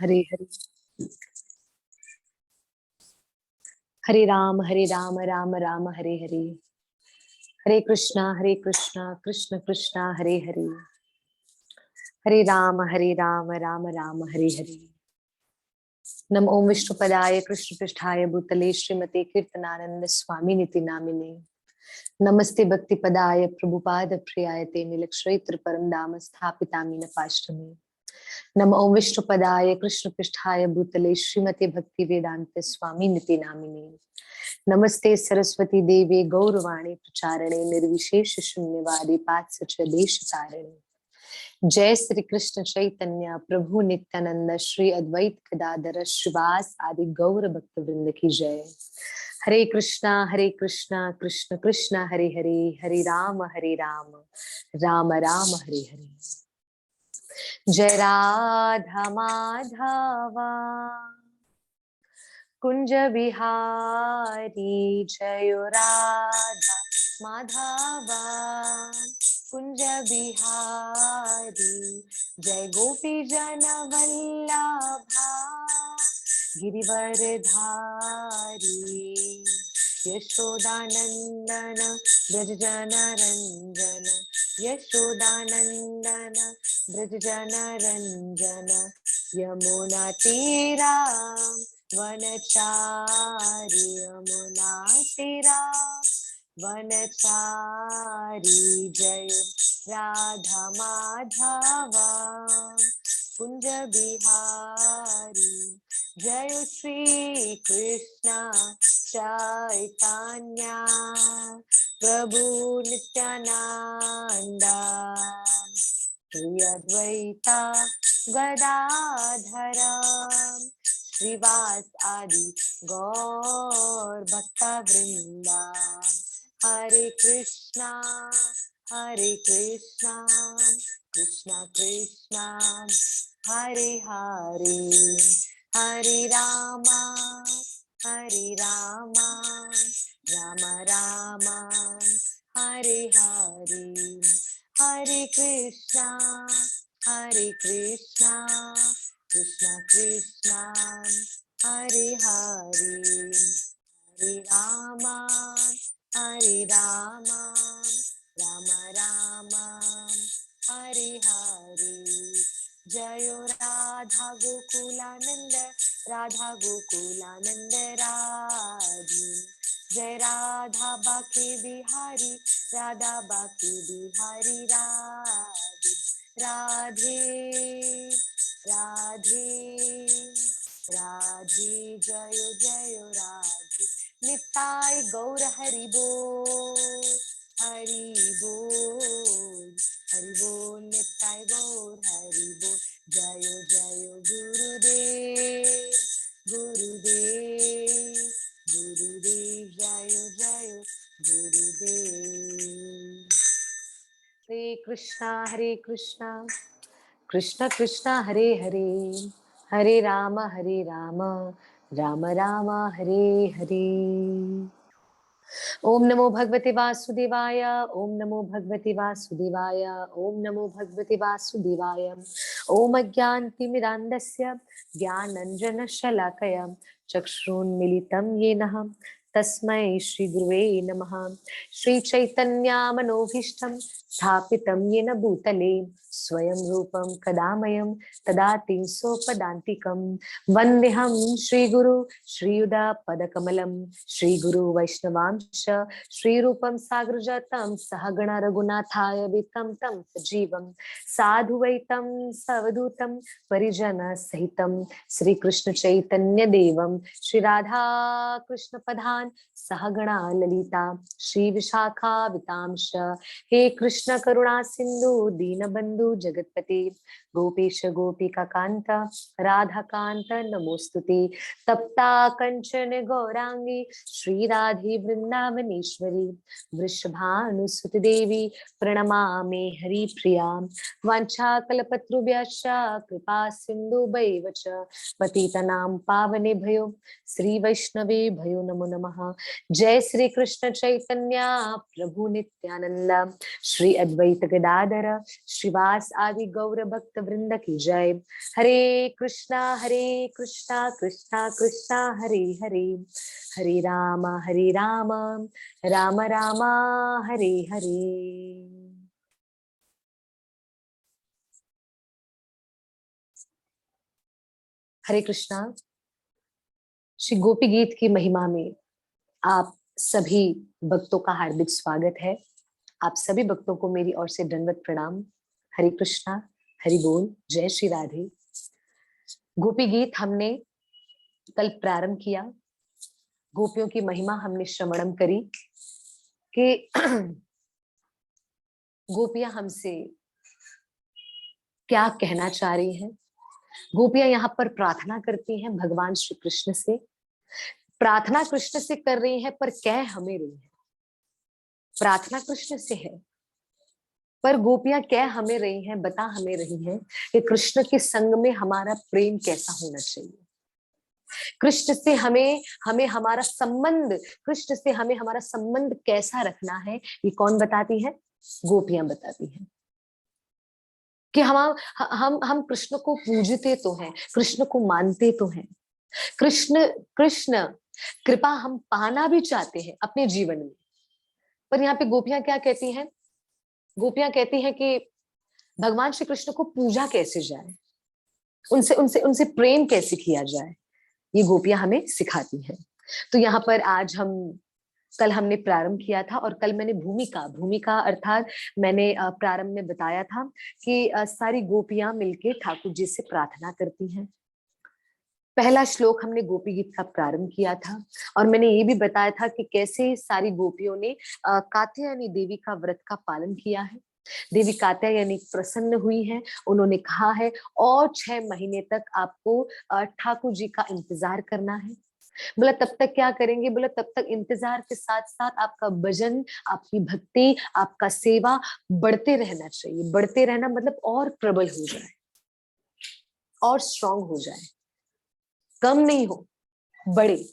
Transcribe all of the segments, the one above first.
हरे हरे हरे राम राम राम हरे हरे। हरे कृष्णा कृष्ण कृष्णा हरे हरे। हरे राम राम राम हरे हरे। नम ओम विष्णुपदाय कृष्ण पृष्ठाय भूतले श्रीमते कीर्तनानंद स्वामी निति नामिने। नमस्ते भक्ति पदाय प्रभुपाद प्रियाय ते नीलक्षेत्र परम दाम स्थापितामीन पाष्टमे। नम ओम विष्णुपदाय कृष्ण पृष्ठाय भूतले श्रीमते भक्ति वेदांत स्वामी निति नामिने। नमस्ते सरस्वती देवे गौरवाणी प्रचारणे निर्विशेष शून्यवादी पाठ सच देश तारिणे। जय श्री कृष्ण चैतन्य प्रभु नित्यानंद श्री अद्वैत गदाधर श्रीवास आदि गौर भक्त वृंद की जय। हरे कृष्णा कृष्ण कृष्ण हरे हरे, हरे राम राम राम हरे हरे। जय राधा माधवा कुंज बिहारी, जय राधा माधवा कुंज बिहारी। जय गोपी जन वल्लभा गिरिवर धारी। यशोदानंदन ब्रज जन रंजन, यशोदानंदन ब्रज जन रंजन। यमुना तीरा वनचारी, यमुना तीरा वनचारी। जय राधा माधवा कुंज बिहारी। जय श्री कृष्ण चैतन्य प्रभु नित्यानंद, श्री अद्वैता गदाधर श्रीवास आदि गौर भक्ता वृंदा। हरे कृष्णा कृष्णा कृष्णा हरे हरे, हरे रामा राम राम हरे हरे। हरे कृष्णा कृष्णा कृष्णा हरे हरे, हरे रामा राम राम हरे हरे। जय राधा गोकुलानंद राधे। जय राधा बाके बिहारी, राधा बाके बिहारी राधे। राधे राधे राधे, जय राधे। निताय गौर हरि बोल, हरि बोल, हरि बोल। निताय गौर हरि बोल। जय गुरुदेव, गुरुदेव, गुरुदेव। जय गुरुदेव। हरे कृष्णा कृष्ण कृष्ण हरे हरे, हरे राम राम राम हरे हरे। ओम नमो भगवते वासुदेवाय, ओम नमो भगवते वासुदेवाय, ओम नमो भगवते वासुदेवाय। ओम अज्ञानतिमिरान्धस्य ज्ञानाञ्जनशलाकया चक्षुरुन्मीलितं येन तस्मै श्री गुरुवे नमः। श्री चैतन्यमनोभीष्टं स्थापितं येन भूतले स्वयं रूपं कदामयं ददाति सोपदान्तिकं। वन्देऽहं श्रीगुरु श्रीयुतापदकमलं, श्रीगुरु वैष्णवांश श्रीरूपं साग्रजातं सहगण रघुनाथाय वितं तं सजीवं साधुवैतं सवधूतं परिजन सहितं श्रीकृष्ण चैतन्य देवं श्री राधा कृष्ण पदान् सहगणा ललिता श्री विशाखा वितांश। हे कृष्ण करुणा सिंधु दीनबंधु जगतपते गोपेश गोपिका कांत राधा कांत नमोस्तुते। तप्ता कंचन गौरांगी श्री राधे वृंदावनेश्वरी वृषभानुसुत देवी प्रणमामि हरिप्रिया। वाञ्छाकल्पतरुभ्यश्च कृपा सिन्धुभैव च पतितनां पावनेभ्यो श्री वैष्णवे भयो नमो नमः। जय श्री कृष्ण चैतन्य प्रभु नित्यानंद श्री अद्वैत गदाधर श्रीवास आदि गौर भक्त वृंद की जय। हरे कृष्णा कृष्णा कृष्णा हरे हरे, हरे राम राम राम हरे हरे। हरे कृष्णा। श्री गोपी गीत की महिमा में आप सभी भक्तों का हार्दिक स्वागत है। आप सभी भक्तों को मेरी ओर से दंडवत प्रणाम। हरे कृष्णा, हरि बोल, जय श्री राधे। गोपी गीत हमने कल प्रारंभ किया। गोपियों की महिमा हमने श्रवणम करी कि गोपियां हमसे क्या कहना चाह रही हैं। गोपियां यहाँ पर प्रार्थना करती हैं भगवान श्री कृष्ण से। प्रार्थना कृष्ण से कर रही है, पर कह हमें रही है। प्रार्थना कृष्ण से है, पर गोपियां कह हमें रही हैं, बता हमें रही हैं कि कृष्ण के संग में हमारा प्रेम कैसा होना चाहिए। कृष्ण से हमें हमें हमारा संबंध, कृष्ण से हमें हमारा संबंध कैसा रखना है, ये कौन बताती है? गोपियां बताती हैं। कि हम कृष्ण को पूजते तो हैं, कृष्ण को मानते तो हैं, कृष्ण कृष्ण कृपा हम पाना भी चाहते हैं अपने जीवन में। पर यहाँ पे गोपियां क्या कहती हैं? गोपियां कहती हैं कि भगवान श्री कृष्ण को पूजा कैसे जाए, उनसे उनसे उनसे प्रेम कैसे किया जाए, ये गोपियां हमें सिखाती हैं। तो यहाँ पर आज हम, कल हमने प्रारंभ किया था और कल मैंने भूमिका भूमिका अर्थात मैंने प्रारंभ में बताया था कि सारी गोपियां मिलके ठाकुर जी से प्रार्थना करती हैं। पहला श्लोक हमने गोपी गीत का प्रारंभ किया था और मैंने ये भी बताया था कि कैसे सारी गोपियों ने कात्यायनी देवी का व्रत का पालन किया है। देवी कात्यायनी प्रसन्न हुई है, उन्होंने कहा है और 6 महीने तक आपको ठाकुर जी का इंतजार करना है। बोला तब तक क्या करेंगे? बोला तब तक इंतजार के साथ साथ आपका भजन, आपकी भक्ति, आपका सेवा बढ़ते रहना चाहिए। बढ़ते रहना मतलब और प्रबल हो जाए, और स्ट्रांग हो जाए, कम नहीं हो, बड़े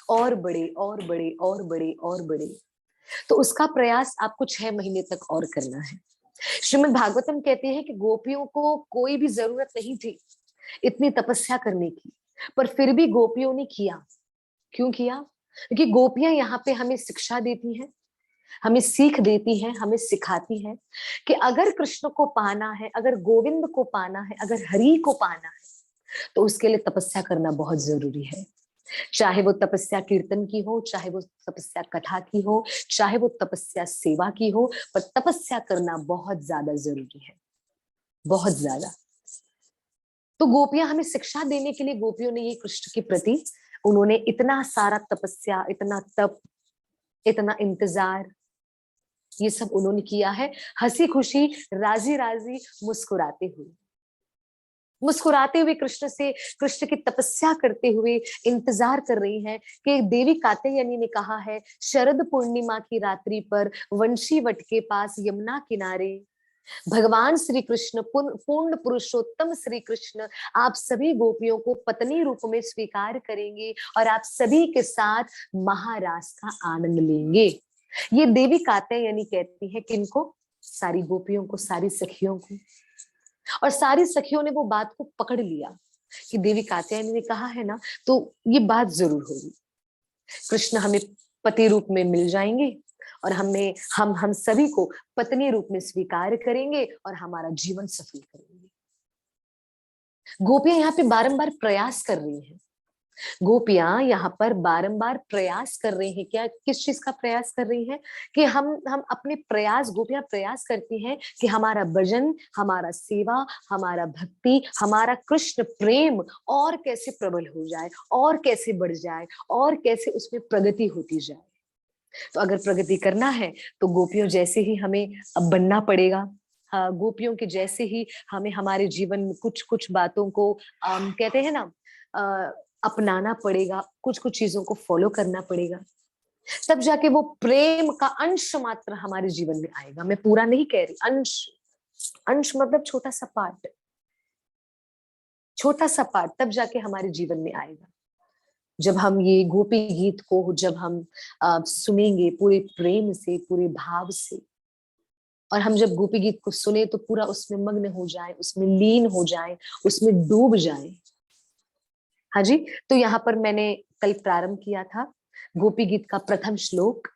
और बड़े और बड़े और बड़े और बड़े। तो उसका प्रयास आपको 6 महीने तक और करना है। श्रीमद् भागवतम कहते हैं कि गोपियों को कोई भी जरूरत नहीं थी इतनी तपस्या करने की, पर फिर भी गोपियों ने किया। क्यों किया? क्योंकि गोपियां यहाँ पे हमें शिक्षा देती हैं, हमें सीख देती हैं, हमें सिखाती हैं कि अगर कृष्ण को पाना है, अगर गोविंद को पाना है, अगर हरि को पाना है, तो उसके लिए तपस्या करना बहुत जरूरी है। चाहे वो तपस्या कीर्तन की हो, चाहे वो तपस्या कथा की हो, चाहे वो तपस्या सेवा की हो, पर तपस्या करना बहुत ज्यादा जरूरी है, बहुत ज्यादा। तो गोपियां हमें शिक्षा देने के लिए, गोपियों ने ये कृष्ण के प्रति, उन्होंने इतना सारा तपस्या, इतना तप, इतना इंतजार, ये सब उन्होंने किया है। हंसी खुशी, राजी राजी, मुस्कुराते हुए, मुस्कुराते हुए कृष्ण से, कृष्ण की तपस्या करते हुए इंतजार कर रही हैं कि देवी कात्यायनी ने कहा है शरद पूर्णिमा की रात्रि पर वंशी वट के पास यमुना किनारे भगवान श्री कृष्ण, पूर्ण पुरुषोत्तम श्री कृष्ण आप सभी गोपियों को पत्नी रूप में स्वीकार करेंगे और आप सभी के साथ महारास का आनंद लेंगे। ये देवी कात्यायनी कहती है किनको? सारी गोपियों को, सारी सखियों को। और सारी सखियों ने वो बात को पकड़ लिया कि देवी कात्यायनी ने कहा है ना, तो ये बात जरूर होगी। कृष्ण हमें पति रूप में मिल जाएंगे और हम सभी को पत्नी रूप में स्वीकार करेंगे और हमारा जीवन सफल करेंगे। गोपियां यहाँ पे बारंबार प्रयास कर रही हैं। गोपियां यहाँ पर बारंबार प्रयास कर रही हैं। क्या, किस चीज का प्रयास कर रही हैं? कि हम अपने प्रयास, गोपियां प्रयास करती हैं कि हमारा भजन, हमारा सेवा, हमारा भक्ति, हमारा कृष्ण प्रेम और कैसे प्रबल हो जाए, और कैसे बढ़ जाए, और कैसे उसमें प्रगति होती जाए। तो अगर प्रगति करना है तो गोपियों जैसे ही हमें अब बनना पड़ेगा। हाँ, गोपियों के जैसे ही हमें हमारे जीवन में कुछ कुछ बातों को कहते हैं ना, अपनाना पड़ेगा, कुछ कुछ चीजों को फॉलो करना पड़ेगा। तब जाके वो प्रेम का अंश मात्र हमारे जीवन में आएगा। मैं पूरा नहीं कह रही, अंश, अंश मतलब छोटा सा पार्ट, छोटा सा पार्ट तब जाके हमारे जीवन में आएगा। जब हम ये गोपी गीत को, जब हम सुनेंगे पूरे प्रेम से, पूरे भाव से, और हम जब गोपी गीत को सुने तो पूरा उसमें मग्न हो जाए, उसमें लीन हो जाए, उसमें डूब जाए। हाँ जी। तो यहाँ पर मैंने कल प्रारंभ किया था गोपी गीत का प्रथम श्लोक,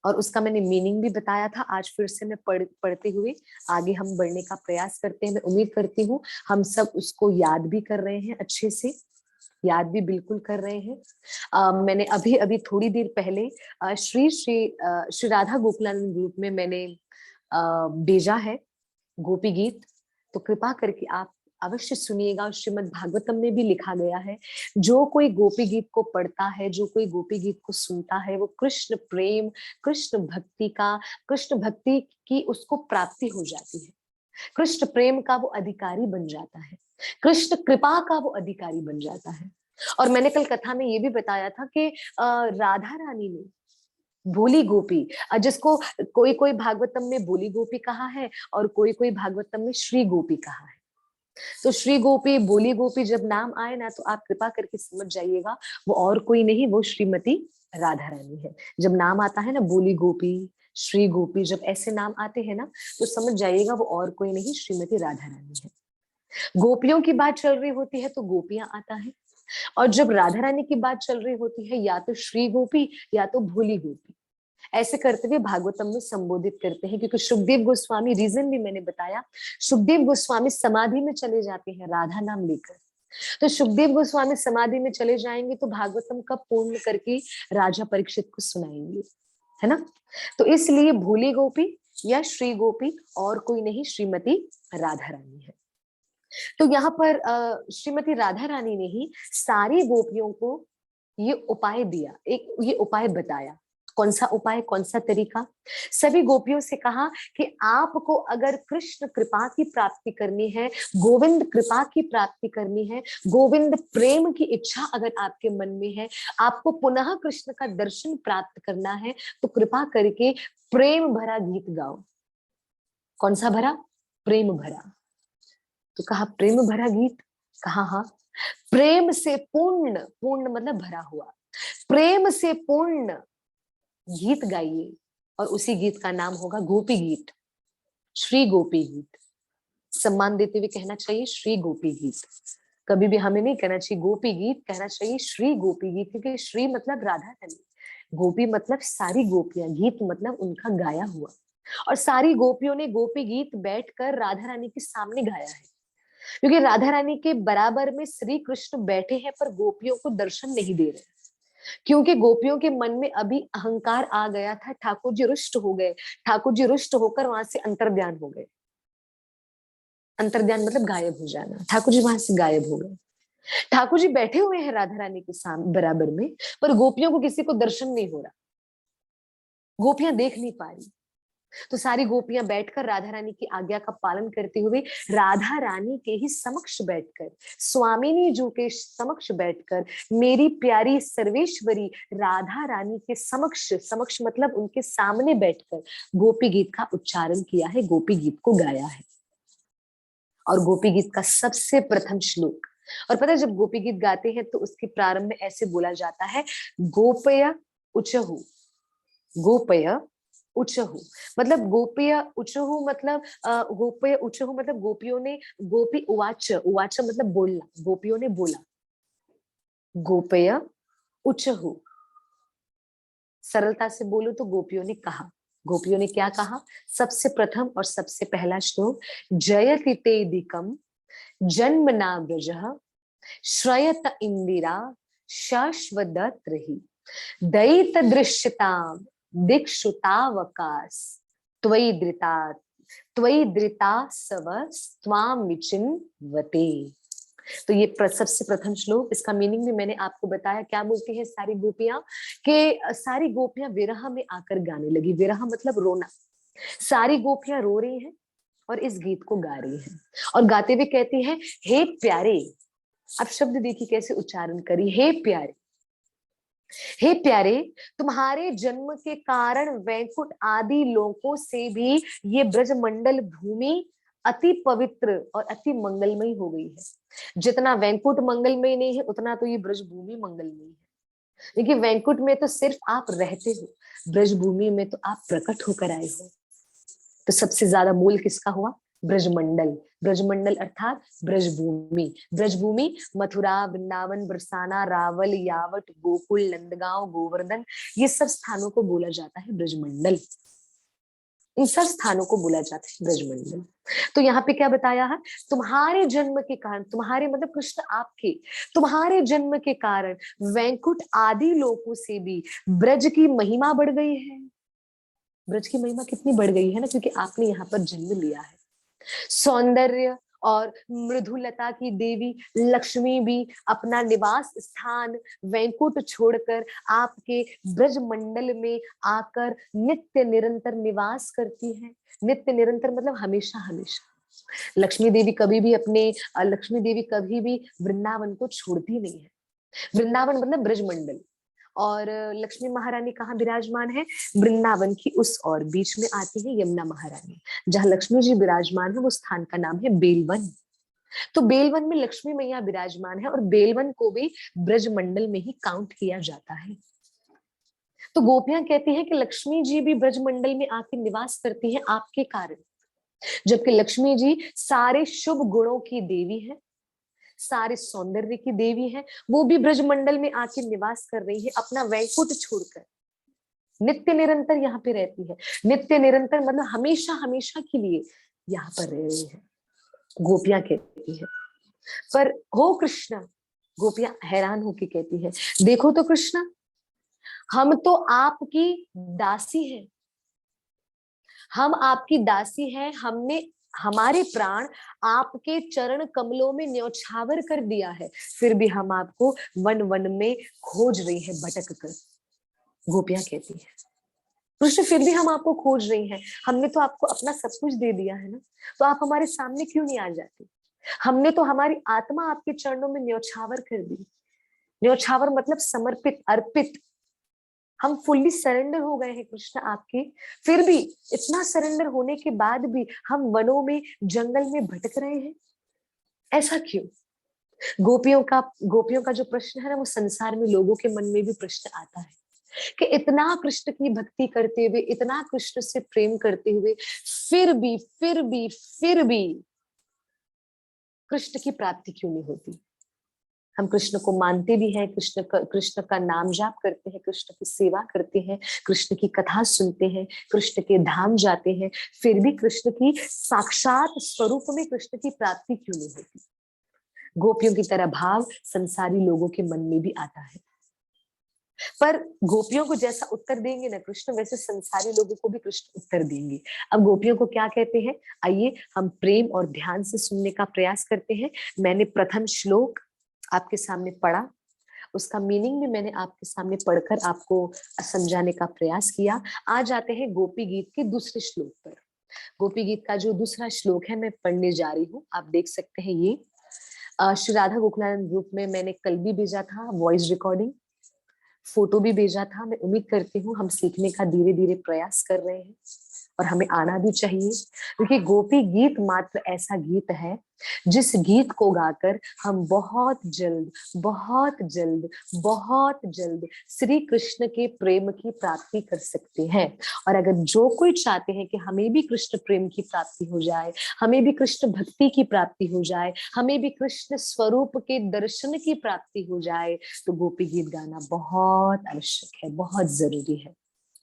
और उसका मैंने मीनिंग भी बताया था। आज फिर से मैं पढ़ते हुए आगे हम बढ़ने का प्रयास करते हैं। मैं उम्मीद करती हूँ हम सब उसको याद भी कर रहे हैं, अच्छे से याद भी बिल्कुल कर रहे हैं। मैंने अभी अभी थोड़ी देर पहले श्री राधा गोकुलानंद ग्रुप में मैंने भेजा है गोपी गीत, तो कृपा करके आप अवश्य सुनिएगा। श्रीमद् भागवतम में भी लिखा गया है, जो कोई गोपी गीत को पढ़ता है, जो कोई गोपी गीत को सुनता है, वो कृष्ण प्रेम, कृष्ण भक्ति की उसको प्राप्ति हो जाती है। कृष्ण प्रेम का वो अधिकारी बन जाता है, कृष्ण कृपा का वो अधिकारी बन जाता है। और मैंने कल कथा में ये भी बताया था कि राधा रानी ने भोली गोपी, जिसको कोई कोई भागवतम में भोली गोपी कहा है और कोई कोई भागवतम में श्री गोपी कहा है। तो श्री गोपी, भोली गोपी जब नाम आए ना, तो आप कृपा करके समझ जाइएगा वो और कोई नहीं, वो श्रीमती राधा रानी है। जब नाम आता है ना भोली गोपी, श्री गोपी, जब ऐसे नाम आते हैं ना, तो समझ जाइएगा वो और कोई नहीं, श्रीमती राधा रानी है। गोपियों की बात चल रही होती है तो गोपियां आता है, और जब राधा रानी की बात चल रही होती है, या तो श्री गोपी या तो भोली गोपी, ऐसे करते हुए भागवतम में संबोधित करते हैं। क्योंकि सुखदेव गोस्वामी, रीजन भी मैंने बताया, सुखदेव गोस्वामी समाधि में चले जाते हैं राधा नाम लेकर। तो सुखदेव गोस्वामी समाधि में चले जाएंगे तो भागवतम कब पूर्ण करके राजा परीक्षित को सुनाएंगे, है ना। तो इसलिए भोली गोपी या श्री गोपी और कोई नहीं, श्रीमती राधा रानी है। तो यहाँ पर श्रीमती राधा रानी ने ही सारी गोपियों को ये उपाय दिया, एक ये उपाय बताया। कौन सा उपाय, कौन सा तरीका? सभी गोपियों से कहा कि आपको अगर कृष्ण कृपा की प्राप्ति करनी है, गोविंद कृपा की प्राप्ति करनी है, गोविंद प्रेम की इच्छा अगर आपके मन में है, आपको पुनः कृष्ण का दर्शन प्राप्त करना है, तो कृपा करके प्रेम भरा गीत गाओ। कौन सा भरा? प्रेम भरा। तो कहा प्रेम भरा गीत, कहा हाँ, प्रेम से पूर्ण, पूर्ण मतलब भरा हुआ, प्रेम से पूर्ण गीत गाइए। और उसी गीत का नाम होगा गोपी गीत, श्री गोपी गीत। सम्मान देते हुए कहना चाहिए श्री गोपी गीत। कभी भी हमें नहीं कहना चाहिए गोपी गीत, कहना चाहिए श्री गोपी गीत, क्योंकि श्री मतलब राधा रानी, गोपी मतलब सारी गोपियां, गीत मतलब उनका गाया हुआ। और सारी गोपियों ने गोपी गीत बैठकर राधा रानी के सामने गाया है, क्योंकि राधा रानी के बराबर में श्री कृष्ण बैठे हैं, पर गोपियों को दर्शन नहीं दे रहे, क्योंकि गोपियों के मन में अभी अहंकार आ गया था। ठाकुर जी रुष्ट हो गए, ठाकुर जी रुष्ट होकर वहां से अंतर्ध्यान हो गए। अंतर्ध्यान मतलब गायब हो जाना, ठाकुर जी वहां से गायब हो गए। ठाकुर जी बैठे हुए हैं राधा रानी के सामने बराबर में, पर गोपियों को किसी को दर्शन नहीं हो रहा, गोपियां देख नहीं पा रही। तो सारी गोपियां बैठकर राधा रानी की आज्ञा का पालन करते हुए राधा रानी के ही समक्ष बैठकर, स्वामिनी जी के समक्ष बैठकर, मेरी प्यारी सर्वेश्वरी राधा रानी के समक्ष, समक्ष मतलब उनके सामने बैठकर गोपी गीत का उच्चारण किया है, गोपी गीत को गाया है। और गोपी गीत का सबसे प्रथम श्लोक, और पता है जब गोपी गीत गाते हैं तो उसके प्रारंभ में ऐसे बोला जाता है, गोपय उचहु, गोपय उचहु मतलब गोपिया उचहु मतलब गोपय उचहु मतलब गोपियों ने, गोपी उवाच, उवाच मतलब बोलना, गोपियों ने बोला, गोपय उचहु, सरलता से बोलो तो गोपियों ने कहा। गोपियों ने क्या कहा? सबसे प्रथम और सबसे पहला श्लोक, जयति तेदिकम जन्मना व्रजः श्रयत इंदिरा शाश्वदत्रहि दयित दृश्यताम दिक्षुतावकाश त्वयि धृता, त्वयि धृता सव स्वाम विचिन्वते। तो ये सबसे प्रथम श्लोक, इसका मीनिंग भी मैंने आपको बताया। क्या बोलती है सारी गोपियां? कि सारी गोपियां विरह में आकर गाने लगी। विरह मतलब रोना। सारी गोपियां रो रही हैं और इस गीत को गा रही हैं, और गाते हुए कहती हैं, हे प्यारे। अब शब्द देखिए कैसे उच्चारण करी, हे प्यारे, हे प्यारे, तुम्हारे जन्म के कारण वैकुंठ आदि लोकों से भी ये ब्रजमंडल भूमि अति पवित्र और अति मंगलमयी हो गई है। जितना वैकुंठ मंगलमयी नहीं है, उतना तो ये ब्रज भूमि मंगलमयी है। देखिए वैकुंठ में तो सिर्फ आप रहते हो, ब्रज भूमि में तो आप प्रकट होकर आए हो। तो सबसे ज्यादा मूल किसका हुआ? ब्रजमंडल। ब्रजमंडल अर्थात ब्रजभूमि। ब्रजभूमि मथुरा, वृंदावन, बरसाना, रावल, यावट, गोकुल, नंदगांव, गोवर्धन, ये सब स्थानों को बोला जाता है ब्रजमंडल। इन सब स्थानों को बोला जाता है ब्रजमंडल। तो यहाँ पे क्या बताया है? तुम्हारे जन्म के कारण, तुम्हारे मतलब कृष्ण आपके, तुम्हारे जन्म के कारण वैकुंठ आदि लोकों से भी ब्रज की महिमा बढ़ गई है। ब्रज की महिमा कितनी बढ़ गई है ना, क्योंकि आपने यहाँ पर जन्म लिया है। सौंदर्य और मृदुलता की देवी लक्ष्मी भी अपना निवास स्थान वैकुंठ छोड़कर आपके ब्रज मंडल में आकर नित्य निरंतर निवास करती है। नित्य निरंतर मतलब हमेशा हमेशा। लक्ष्मी देवी कभी भी अपने लक्ष्मी देवी कभी भी वृंदावन को छोड़ती नहीं है। वृंदावन मतलब ब्रज मंडल। और लक्ष्मी महारानी कहाँ विराजमान है? वृंदावन की उस और बीच में आती है यमुना महारानी। जहाँ लक्ष्मी जी विराजमान है वो स्थान का नाम है बेलवन। तो बेलवन में लक्ष्मी मैया विराजमान है और बेलवन को भी ब्रज मंडल में ही काउंट किया जाता है। तो गोपियां कहती हैं कि लक्ष्मी जी भी ब्रज मंडल में आके निवास करती हैं आपके कारण, जबकि लक्ष्मी जी सारे शुभ गुणों की देवी है, सारे सौंदर्य की देवी है। वो भी ब्रजमंडल में आके निवास कर रही है, अपना वैकुंठ छोड़कर नित्य निरंतर यहाँ पे रहती है। नित्य निरंतर मतलब हमेशा हमेशा के लिए यहाँ पर रह रही है, गोपियां कहती है। पर हो कृष्णा, गोपियां हैरान होके कहती है, देखो तो कृष्णा, हम तो आपकी दासी हैं, हम आपकी दासी हैं, हमने हमारे प्राण आपके चरण कमलों में न्यौछावर कर दिया है, फिर भी हम आपको वन वन में खोज रही है भटक कर। गोपियां कहती है, कृष्ण फिर भी हम आपको खोज रही हैं, हमने तो आपको अपना सब कुछ दे दिया है ना, तो आप हमारे सामने क्यों नहीं आ जाते? हमने तो हमारी आत्मा आपके चरणों में न्यौछावर कर दी। न्यौछावर मतलब समर्पित, अर्पित। हम फुल्ली सरेंडर हो गए हैं कृष्ण आपके, फिर भी इतना सरेंडर होने के बाद भी हम वनों में जंगल में भटक रहे हैं, ऐसा क्यों? गोपियों का जो प्रश्न है ना, वो संसार में लोगों के मन में भी प्रश्न आता है कि इतना कृष्ण की भक्ति करते हुए, इतना कृष्ण से प्रेम करते हुए, फिर भी कृष्ण की प्राप्ति क्यों नहीं होती? हम कृष्ण को मानते भी हैं, कृष्ण का नाम जाप करते हैं, कृष्ण की सेवा करते हैं, कृष्ण की कथा सुनते हैं, कृष्ण के धाम जाते हैं, फिर भी कृष्ण की साक्षात स्वरूप में कृष्ण की प्राप्ति क्यों नहीं होती? गोपियों की तरह भाव संसारी लोगों के मन में भी आता है। पर गोपियों को जैसा उत्तर देंगे ना कृष्ण, वैसे संसारी लोगों को भी कृष्ण उत्तर देंगे। अब गोपियों को क्या कहते हैं, आइए हम प्रेम और ध्यान से सुनने का प्रयास करते हैं। मैंने प्रथम श्लोक आपके सामने पढ़ा, उसका मीनिंग भी मैंने आपके सामने पढ़कर आपको समझाने का प्रयास किया। आ जाते हैं गोपी गीत के दूसरे श्लोक पर। गोपी गीत का जो दूसरा श्लोक है मैं पढ़ने जा रही हूँ, आप देख सकते हैं। ये श्री राधा गोकुलानंद ग्रुप में मैंने कल भी भेजा था वॉइस रिकॉर्डिंग, फोटो भी भेजा था। मैं उम्मीद करती हूँ हम सीखने का धीरे धीरे प्रयास कर रहे हैं और हमें आना भी चाहिए, क्योंकि गोपी गीत मात्र ऐसा गीत है जिस गीत को गाकर हम बहुत जल्द बहुत जल्द बहुत जल्द श्री कृष्ण के प्रेम की प्राप्ति कर सकते हैं। और अगर जो कोई चाहते हैं कि हमें भी कृष्ण प्रेम की प्राप्ति हो जाए, हमें भी कृष्ण भक्ति की प्राप्ति हो जाए, हमें भी कृष्ण स्वरूप के दर्शन की प्राप्ति हो जाए, तो गोपी गीत गाना बहुत आवश्यक है, बहुत जरूरी है,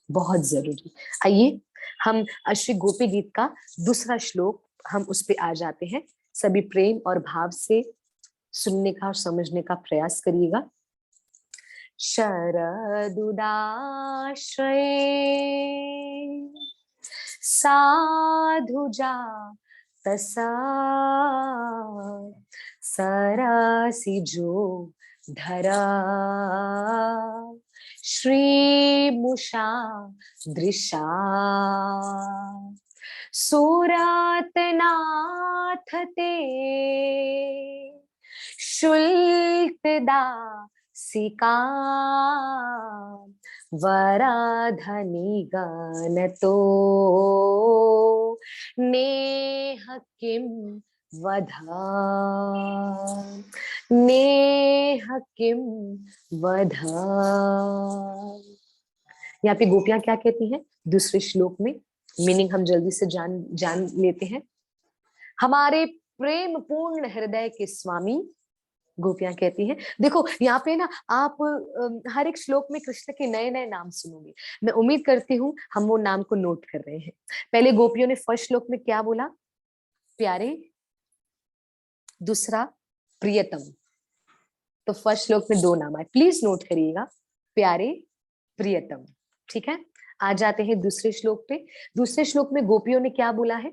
बहुत जरूरी। आइए हम श्री गोपी गीत का दूसरा श्लोक हम उस पे आ जाते हैं। सभी प्रेम और भाव से सुनने का और समझने का प्रयास करिएगा। शरदुदाश्रये साधुजा तसा सरसी जो धरा श्रीमुषा दृशा सुरतनाथ ते शुल्कदा सिका वराधनि गणतो नेह किम वधा, नेह किम वधा। यहाँ पे गोपियां क्या कहती हैं दूसरे श्लोक में, मीनिंग हम जल्दी से जान लेते हैं। हमारे प्रेम पूर्ण हृदय के स्वामी, गोपियां कहती हैं। देखो यहाँ पे ना आप हर एक श्लोक में कृष्ण के नए नए नाम सुनोगे। मैं उम्मीद करती हूँ हम वो नाम को नोट कर रहे हैं। पहले गोपियों ने फर्स्ट श्लोक में क्या बोला? प्यारे, दूसरा प्रियतम। तो फर्स्ट श्लोक में दो नाम आए, प्लीज नोट करिएगा, प्यारे, प्रियतम। ठीक है, आ जाते हैं दूसरे श्लोक पे। दूसरे श्लोक में गोपियों ने क्या बोला है?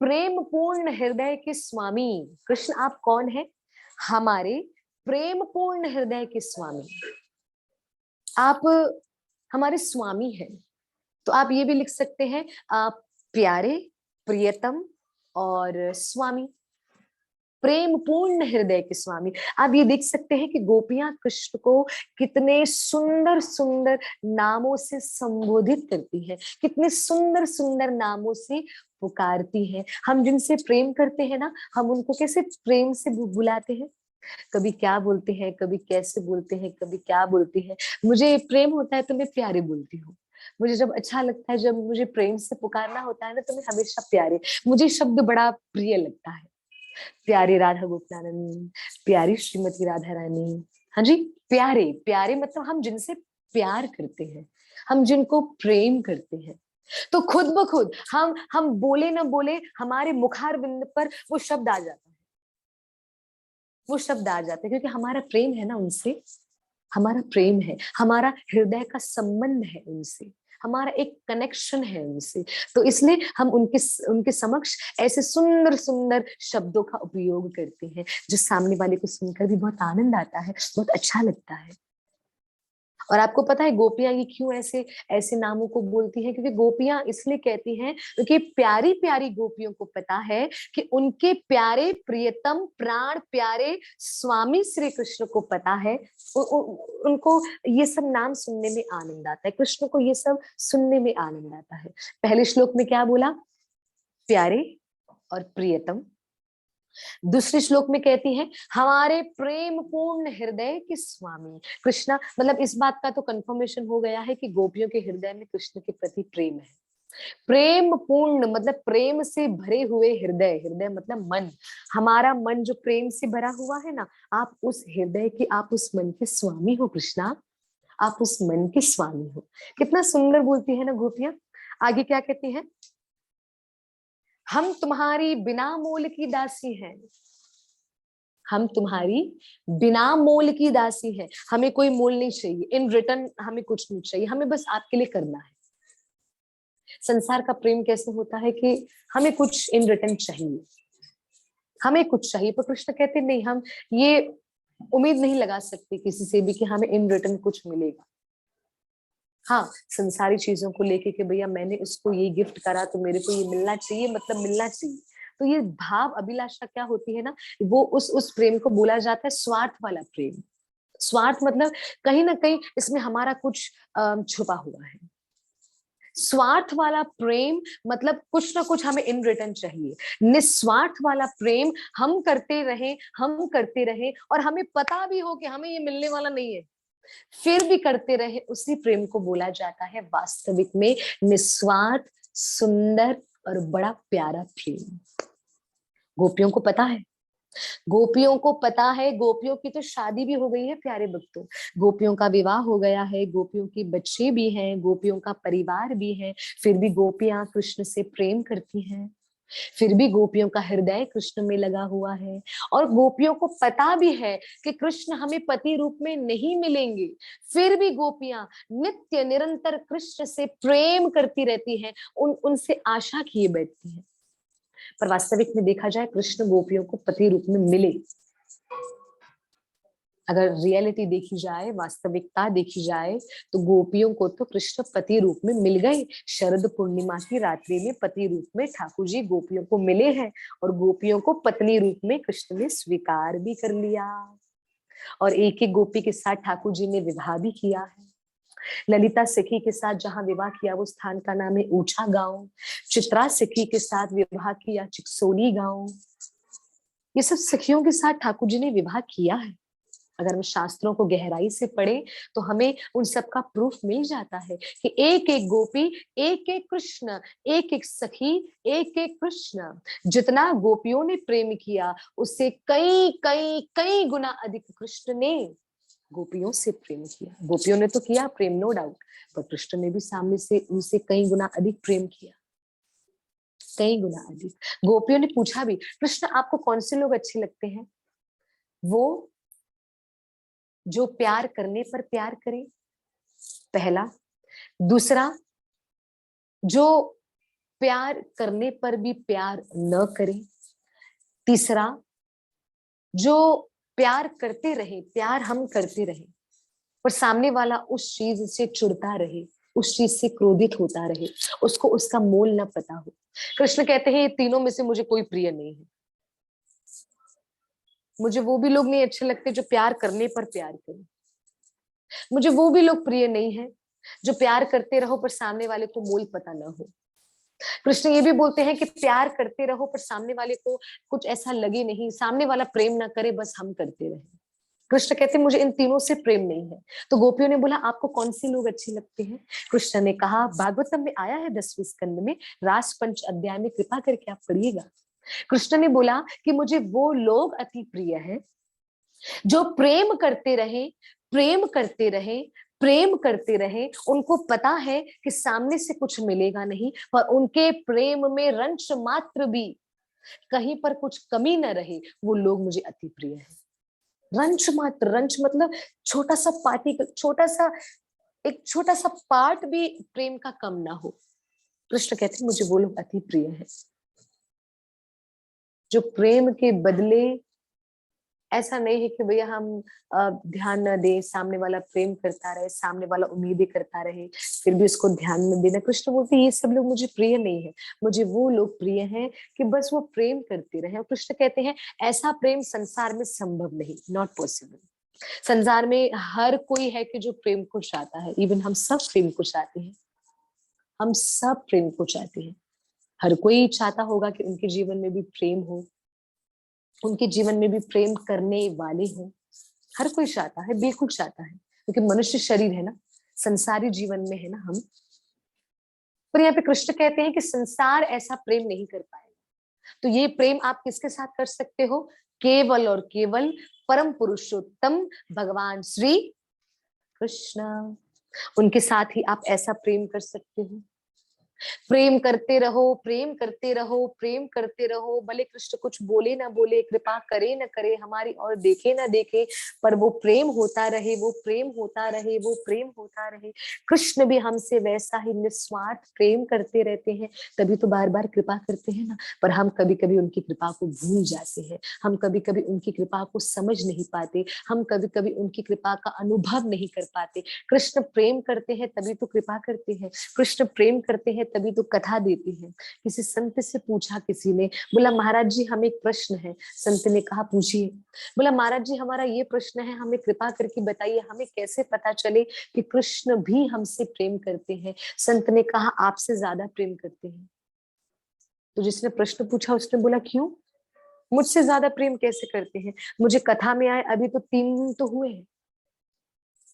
प्रेम पूर्ण हृदय के स्वामी। कृष्ण आप कौन है? हमारे प्रेम पूर्ण हृदय के स्वामी। आप हमारे स्वामी हैं। तो आप ये भी लिख सकते हैं, आप प्यारे, प्रियतम और स्वामी, प्रेम पूर्ण हृदय के स्वामी। आप ये देख सकते हैं कि गोपियां कृष्ण को कितने सुंदर सुंदर नामों से संबोधित करती हैं, कितने सुंदर सुंदर नामों से पुकारती हैं। हम जिनसे प्रेम करते हैं ना, हम उनको कैसे प्रेम से बुलाते हैं। कभी क्या बोलते हैं, कभी कैसे बोलते हैं, कभी क्या बोलते हैं। मुझे प्रेम होता है तो मैं प्यारे बोलती हूँ। मुझे जब अच्छा लगता है, जब मुझे प्रेम से पुकारना होता है ना, तो मैं हमेशा प्यारे, मुझे शब्द बड़ा प्रिय लगता है। प्यारे राधा गोपानंद, प्यारी श्रीमती राधा रानी। हाँ जी, प्यारे प्यारे मतलब हम जिनसे प्यार करते हैं, हम जिनको प्रेम करते हैं, तो खुद ब खुद हम बोले ना बोले, हमारे मुखार बिंद पर वो शब्द आ जाता है, वो शब्द आ जाते हैं, क्योंकि हमारा प्रेम है ना उनसे। हमारा प्रेम है, हमारा हृदय का संबंध है उनसे, हमारा एक कनेक्शन है उनसे। तो इसलिए हम उनके उनके समक्ष ऐसे सुंदर सुंदर शब्दों का उपयोग करते हैं, जो सामने वाले को सुनकर भी बहुत आनंद आता है, बहुत अच्छा लगता है। और आपको पता है गोपियां ये क्यों ऐसे ऐसे नामों को बोलती हैं? क्योंकि गोपियां इसलिए कहती हैं क्योंकि प्यारी प्यारी गोपियों को पता है कि उनके प्यारे प्रियतम प्राण प्यारे स्वामी श्री कृष्ण को पता है। उनको ये सब नाम सुनने में आनंद आता है, कृष्ण को ये सब सुनने में आनंद आता है। पहले श्लोक में क्या बोला? प्यारे और प्रियतम। दूसरे श्लोक में कहती है हमारे प्रेम पूर्ण हृदय के स्वामी। कृष्णा मतलब इस बात का तो कंफर्मेशन हो गया है कि गोपियों के हृदय में कृष्ण के प्रति प्रेम है। प्रेम पूर्ण मतलब प्रेम से भरे हुए हृदय, हृदय मतलब मन। हमारा मन जो प्रेम से भरा हुआ है ना, आप उस हृदय के, आप उस मन के स्वामी हो कृष्णा, आप उस मन के स्वामी हो। कितना सुंदर बोलती है ना गोपियां। आगे क्या कहती हैं? हम तुम्हारी बिना मोल की दासी हैं। हम तुम्हारी बिना मोल की दासी हैं। हमें कोई मोल नहीं चाहिए, इन रिटर्न हमें कुछ नहीं चाहिए, हमें बस आपके लिए करना है। संसार का प्रेम कैसे होता है कि हमें कुछ इन रिटर्न चाहिए, हमें कुछ चाहिए। पर कृष्ण कहते नहीं, हम ये उम्मीद नहीं लगा सकते किसी से भी कि हमें इन रिटर्न कुछ मिलेगा। हाँ, संसारी चीजों को लेके कि भैया मैंने उसको ये गिफ्ट करा तो मेरे को ये मिलना चाहिए, मतलब मिलना चाहिए। तो ये भाव अभिलाषा क्या होती है ना, वो उस प्रेम को बोला जाता है स्वार्थ वाला प्रेम। स्वार्थ मतलब कहीं ना कहीं इसमें हमारा कुछ छुपा हुआ है। स्वार्थ वाला प्रेम मतलब कुछ ना कुछ हमें इन रिटर्न चाहिए। निस्वार्थ वाला प्रेम हम करते रहे, हम करते रहे, और हमें पता भी हो कि हमें ये मिलने वाला नहीं है, फिर भी करते रहे, उसी प्रेम को बोला जाता है वास्तविक में निस्वार्थ, सुंदर और बड़ा प्यारा प्रेम। गोपियों को पता है, गोपियों को पता है। गोपियों की तो शादी भी हो गई है प्यारे भक्तों, गोपियों का विवाह हो गया है, गोपियों के बच्चे भी हैं, गोपियों का परिवार भी है। फिर भी गोपियां कृष्ण से प्रेम करती हैं, फिर भी गोपियों का हृदय कृष्ण में लगा हुआ है। और गोपियों को पता भी है कि कृष्ण हमें पति रूप में नहीं मिलेंगे, फिर भी गोपियां नित्य निरंतर कृष्ण से प्रेम करती रहती हैं, उनसे आशा किए बैठती हैं। पर वास्तविक में देखा जाए, कृष्ण गोपियों को पति रूप में मिले, अगर रियलिटी देखी जाए, वास्तविकता देखी जाए, तो गोपियों को तो कृष्ण पति रूप में मिल गए। शरद पूर्णिमा की रात्रि में पति रूप में ठाकुर जी गोपियों को मिले हैं, और गोपियों को पत्नी रूप में कृष्ण ने स्वीकार भी कर लिया। और एक एक गोपी के साथ ठाकुर जी ने विवाह भी किया है। ललिता सखी के साथ जहां विवाह किया, वो स्थान का नाम है ऊंचा गांव। चित्रा सखी के साथ विवाह किया, चिकसोली गांव। ये सब सखियों के साथ ठाकुर जी ने विवाह किया है। अगर हम शास्त्रों को गहराई से पढ़ें तो हमें उन सब का प्रूफ मिल जाता है कि एक एक गोपी, एक एक कृष्ण, एक एक सखी, एक एक कृष्ण। जितना गोपियों ने प्रेम किया उससे कई कई कई गुना अधिक कृष्ण ने गोपियों से प्रेम किया। गोपियों ने तो किया प्रेम, नो डाउट, पर कृष्ण ने भी सामने से उनसे कई गुना अधिक प्रेम किया, कई गुना अधिक। गोपियों ने पूछा भी, कृष्ण आपको कौन से लोग अच्छे लगते हैं? वो जो प्यार करने पर प्यार करे, पहला। दूसरा, जो प्यार करने पर भी प्यार न करे। तीसरा, जो प्यार करते रहे, प्यार हम करते रहे, पर सामने वाला उस चीज से चिढ़ता रहे, उस चीज से क्रोधित होता रहे, उसको उसका मोल न पता हो। कृष्ण कहते हैं ये तीनों में से मुझे कोई प्रिय नहीं है। मुझे वो भी लोग नहीं अच्छे लगते जो प्यार करने पर प्यार करें। मुझे वो भी लोग प्रिय नहीं है जो प्यार करते रहो पर सामने वाले को मोल पता ना हो। कृष्ण ये भी बोलते हैं कि प्यार करते रहो पर सामने वाले को कुछ ऐसा लगे नहीं, सामने वाला प्रेम ना करे, बस हम करते रहे। कृष्ण कहते हैं मुझे इन तीनों से प्रेम नहीं है। तो गोपियों ने बोला आपको कौन से लोग अच्छे लगते हैं? कृष्ण ने कहा, भागवतम में आया है 10वें स्कंद में, रास पंच अध्याय में, कृपा करके आप पढ़िएगा। कृष्ण ने बोला कि मुझे वो लोग अति प्रिय हैं जो प्रेम करते रहे, प्रेम करते रहे, प्रेम करते रहे। उनको पता है कि सामने से कुछ मिलेगा नहीं, पर उनके प्रेम में रंच मात्र भी कहीं पर कुछ कमी न रहे, वो लोग मुझे अति प्रिय है। रंच मात्र, रंच मतलब छोटा सा पार्टी, छोटा सा, एक छोटा सा पार्ट भी प्रेम का कम ना हो। कृष्ण कहते हैं मुझे वो लोग अति प्रिय है जो प्रेम के बदले, ऐसा नहीं है कि भैया हम ध्यान न दे, सामने वाला प्रेम करता रहे, सामने वाला उम्मीदें करता रहे, फिर भी उसको ध्यान न देना। कृष्ण बोलते ये सब लोग मुझे प्रिय नहीं है। मुझे वो लोग प्रिय हैं कि बस वो प्रेम करते रहे। और कृष्ण कहते हैं ऐसा प्रेम संसार में संभव नहीं, नॉट पॉसिबल। संसार में हर कोई है कि जो प्रेम को चाहता है, इवन हम सब प्रेम को चाहते हैं, हम सब प्रेम को चाहते हैं। हर कोई चाहता होगा कि उनके जीवन में भी प्रेम हो, उनके जीवन में भी प्रेम करने वाले हों। हर कोई चाहता है, बिल्कुल चाहता है, क्योंकि मनुष्य शरीर है ना, संसारी जीवन में है ना हम। पर यहाँ पे कृष्ण कहते हैं कि संसार ऐसा प्रेम नहीं कर पाएगा। तो ये प्रेम आप किसके साथ कर सकते हो? केवल और केवल परम पुरुषोत्तम भगवान श्री कृष्ण, उनके साथ ही आप ऐसा प्रेम कर सकते हो। प्रेम करते रहो, प्रेम करते रहो, प्रेम करते रहो, भले कृष्ण कुछ बोले ना बोले, कृपा करे ना करे, हमारी और देखे ना देखे, पर वो प्रेम होता रहे, वो प्रेम होता रहे, वो प्रेम होता रहे। कृष्ण भी हमसे वैसा ही निस्वार्थ प्रेम करते रहते हैं, तभी तो बार बार कृपा करते हैं ना। पर हम कभी कभी उनकी कृपा को भूल जाते हैं, हम कभी कभी उनकी कृपा को समझ नहीं पाते, हम कभी कभी उनकी कृपा का अनुभव नहीं कर पाते। कृष्ण प्रेम करते हैं तभी तो कृपा करते हैं, कृष्ण प्रेम करते हैं तभी तो कथा देते हैं। किसी संत से पूछा किसी ने, बोला महाराज जी हमें एक प्रश्न है। संत ने कहा पूछिए। बोला महाराज जी हमारा ये प्रश्न है, हमें कृपा करके बताइए, हमें कैसे पता चले कि कृष्ण भी हमसे प्रेम करते हैं? संत ने कहा आपसे ज्यादा प्रेम करते हैं। तो जिसने प्रश्न पूछा उसने बोला क्यों, मुझसे ज्यादा प्रेम कैसे करते हैं? मुझे कथा में आए अभी तो 3 दिन तो हुए हैं,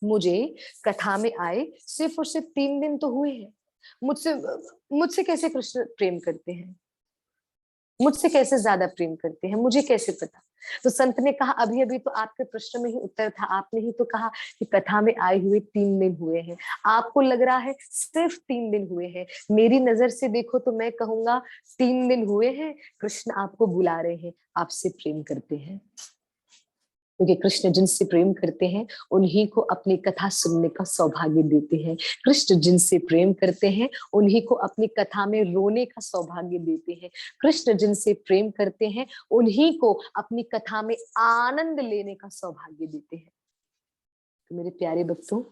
मुझे कथा में आए सिर्फ और सिर्फ 3 दिन तो हुए हैं। मुझसे मुझसे कैसे कृष्ण प्रेम करते हैं, मुझसे कैसे ज्यादा प्रेम करते हैं, मुझे कैसे पता? तो संत ने कहा अभी अभी तो आपके प्रश्न में ही उत्तर था, आपने ही तो कहा कि कथा में आए हुए 3 दिन हुए हैं। आपको लग रहा है सिर्फ 3 दिन हुए हैं, मेरी नजर से देखो तो मैं कहूंगा 3 दिन हुए हैं। कृष्ण आपको बुला रहे हैं, आपसे प्रेम करते हैं, क्योंकि कृष्ण जिनसे प्रेम करते हैं उन्हीं को अपनी कथा सुनने का सौभाग्य देते हैं। कृष्ण जिनसे प्रेम करते हैं उन्हीं को अपनी कथा में रोने का सौभाग्य देते हैं। कृष्ण जिनसे प्रेम करते हैं उन्हीं को अपनी कथा में आनंद लेने का सौभाग्य देते हैं। तो मेरे प्यारे भक्तों,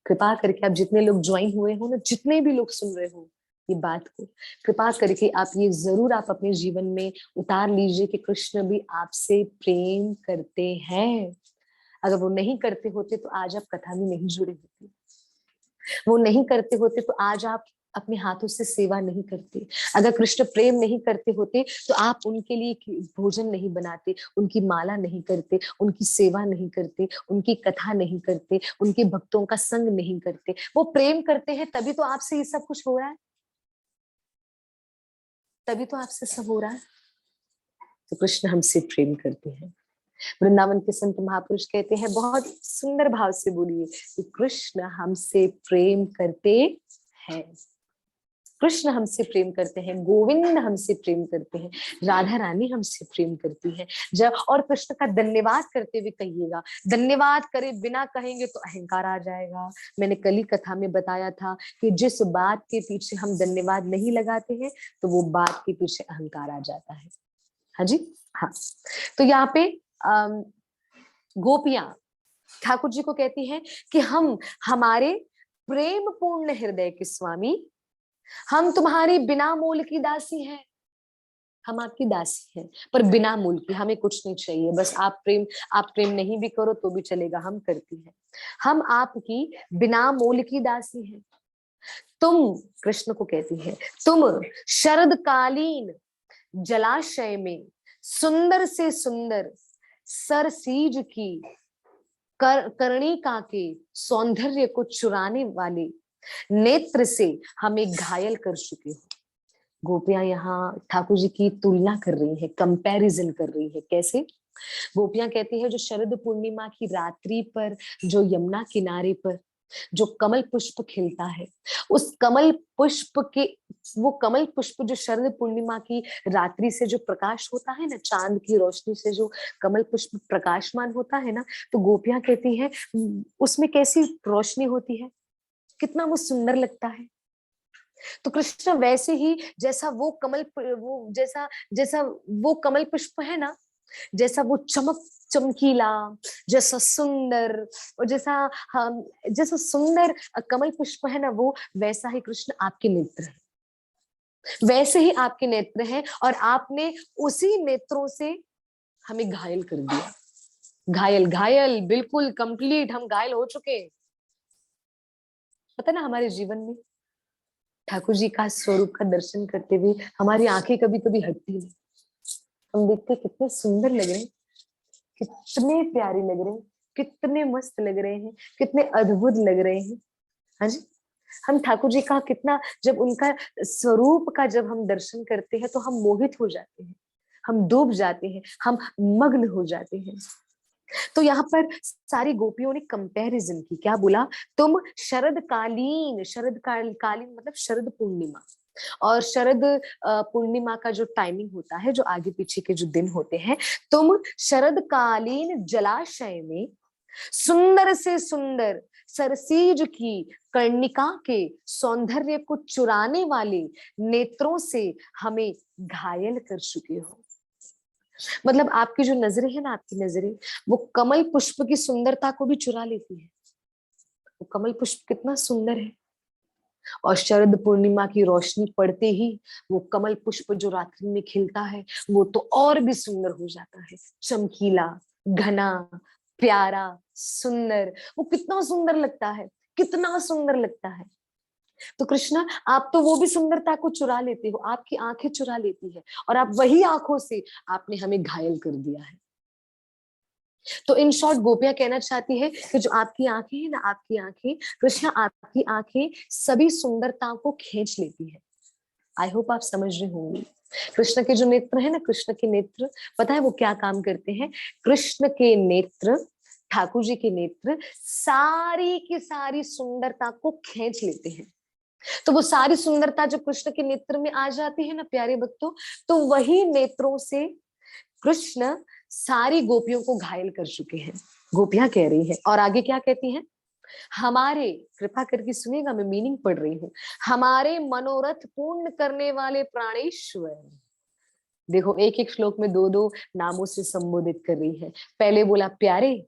कृपा करके आप जितने लोग ज्वाइन हुए हो ना, जितने भी लोग सुन रहे हो ये बात को, कृपा करके आप ये जरूर आप अपने जीवन में उतार लीजिए कि कृष्ण भी आपसे प्रेम करते हैं। अगर वो नहीं करते होते तो आज आप कथा में नहीं जुड़े होते, वो नहीं करते होते तो आज आप अपने हाथों से सेवा नहीं करते। अगर कृष्ण प्रेम नहीं करते होते तो आप उनके लिए भोजन नहीं बनाते, उनकी माला नहीं करते, उनकी सेवा नहीं करते, उनकी कथा नहीं करते, उनके भक्तों का संग नहीं करते। वो प्रेम करते हैं तभी तो आपसे ये सब कुछ हो रहा है, तभी तो आपसे सब हो रहा है। तो कृष्ण हमसे प्रेम करते हैं। वृंदावन के संत महापुरुष कहते हैं, बहुत सुंदर भाव से बोलिए कि कृष्ण हमसे प्रेम करते हैं। कृष्ण हमसे प्रेम करते हैं, गोविंद हमसे प्रेम करते हैं, राधा रानी हमसे प्रेम करती है। जब और कृष्ण का धन्यवाद करते हुए कहिएगा, धन्यवाद करे बिना कहेंगे तो अहंकार आ जाएगा। मैंने कल ही कथा में बताया था कि जिस बात के पीछे हम धन्यवाद नहीं लगाते हैं तो वो बात के पीछे अहंकार आ जाता है। हाँ जी, हाँ। तो यहाँ पे गोपियां ठाकुर जी को कहती हैं कि हम हमारे प्रेम पूर्ण हृदय के स्वामी, हम तुम्हारी बिना मूल की दासी हैं। हम आपकी दासी हैं पर बिना मूल की, हमें कुछ नहीं चाहिए, बस आप प्रेम नहीं भी करो तो भी चलेगा, हम करती हैं। हम आपकी बिना मूल की दासी हैं। तुम, कृष्ण को कहती है, तुम शरदकालीन जलाशय में सुंदर से सुंदर सरसीज की कर्णिका के सौंदर्य को चुराने वाले नेत्र से हमें घायल कर चुके हो। गोपियां यहाँ ठाकुर जी की तुलना कर रही हैं, कंपैरिजन कर रही है। कैसे? गोपियां कहती है, जो शरद पूर्णिमा की रात्रि पर जो यमुना किनारे पर जो कमल पुष्प खिलता है, उस कमल पुष्प के, वो कमल पुष्प जो शरद पूर्णिमा की रात्रि से जो प्रकाश होता है ना, चांद की रोशनी से जो कमल पुष्प प्रकाशमान होता है ना, तो गोपियां कहती है उसमें कैसी रोशनी होती है, कितना वो सुंदर लगता है। तो कृष्ण वैसे ही जैसा वो वो जैसा जैसा वो कमल पुष्प है ना, जैसा वो चमकीला, जैसा सुंदर, और जैसा सुंदर कमल पुष्प है ना, वो वैसा ही कृष्ण आपके नेत्र है, वैसे ही आपके नेत्र हैं। और आपने उसी नेत्रों से हमें घायल कर दिया। घायल घायल बिल्कुल कंप्लीट हम घायल हो चुके हैं। पता ना, हमारे जीवन में ठाकुर जी का स्वरूप का दर्शन करते हुए हमारी आंखें कभी कभी हटती नहीं। हम देखते कितने सुंदर लग रहे हैं, कितने प्यारे लग रहे हैं, कितने मस्त लग रहे हैं, कितने अद्भुत लग रहे हैं। हाँ जी, हम ठाकुर जी का कितना, जब उनका स्वरूप का जब हम दर्शन करते हैं तो हम मोहित हो जाते हैं, हम डूब जाते हैं, हम मग्न हो जाते हैं। तो यहाँ पर सारी गोपियों ने कंपैरिजन की, क्या बोला? तुम शरदकालीन, कालीन मतलब शरद पूर्णिमा, और शरद पूर्णिमा का जो टाइमिंग होता है, जो आगे पीछे के जो दिन होते हैं, तुम शरदकालीन जलाशय में सुंदर से सुंदर सरसीज की कर्णिका के सौंदर्य को चुराने वाले नेत्रों से हमें घायल कर चुके हो। मतलब आपकी जो नजरें है ना, आपकी नजरें वो कमल पुष्प की सुंदरता को भी चुरा लेती है। वो कमल पुष्प कितना सुंदर है, और शरद पूर्णिमा की रोशनी पड़ते ही वो कमल पुष्प जो रात्रि में खिलता है वो तो और भी सुंदर हो जाता है, चमकीला, घना, प्यारा, सुंदर। वो कितना सुंदर लगता है, कितना सुंदर लगता है। तो कृष्णा, आप तो वो भी सुंदरता को चुरा लेते हो, आपकी आंखें चुरा लेती है, और आप वही आंखों से आपने हमें घायल कर दिया है। तो इन शॉर्ट गोपियां कहना चाहती है कि जो आपकी आंखें है ना, आपकी आंखें कृष्णा, आपकी आंखें सभी सुंदरताओं को खींच लेती है। आई होप आप समझ रहे होंगे। कृष्ण के जो नेत्र है ना, कृष्ण के नेत्र, पता है वो क्या काम करते हैं? कृष्ण के नेत्र, ठाकुर जी के नेत्र सारी की सारी सुंदरता को खींच लेते हैं। तो वो सारी सुंदरता जब कृष्ण के नेत्र में आ जाती है ना प्यारे भक्तों, तो वही नेत्रों से कृष्ण सारी गोपियों को घायल कर चुके हैं। गोपियां कह रही हैं, और आगे क्या कहती हैं? हमारे, कृपा करके सुनिएगा, मैं मीनिंग पढ़ रही हूँ, हमारे मनोरथ पूर्ण करने वाले प्राणेश्वर। देखो, एक एक श्लोक में दो दो नामों से संबोधित कर रही है। पहले बोला प्यारे,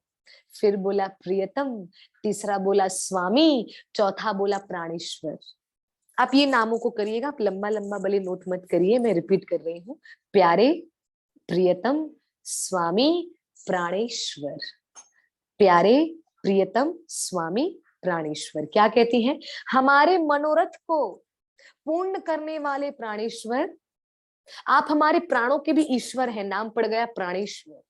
फिर बोला प्रियतम, तीसरा बोला स्वामी, चौथा बोला प्राणेश्वर। आप ये नामों को करिएगा, आप लंबा लंबा भले नोट मत करिए, मैं रिपीट कर रही हूँ। प्यारे, प्रियतम, स्वामी, प्राणेश्वर। प्यारे, प्रियतम, स्वामी, प्राणेश्वर। क्या कहती हैं? हमारे मनोरथ को पूर्ण करने वाले प्राणेश्वर, आप हमारे प्राणों के भी ईश्वर हैं, नाम पड़ गया प्राणेश्वर।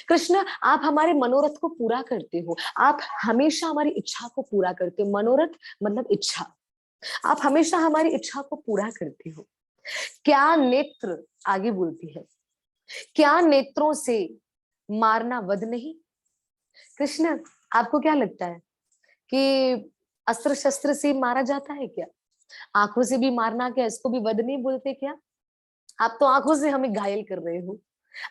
कृष्ण, आप हमारे मनोरथ को पूरा करते हो, आप हमेशा हमारी इच्छा को पूरा करते हो। मनोरथ मतलब इच्छा, आप हमेशा हमारी इच्छा को पूरा करते हो। क्या नेत्र, आगे बोलती है, क्या नेत्रों से मारना वध नहीं? कृष्ण, आपको क्या लगता है कि अस्त्र शस्त्र से मारा जाता है क्या? आंखों से भी मारना क्या, इसको भी वध नहीं बोलते क्या? आप तो आंखों से हमें घायल कर रहे हो।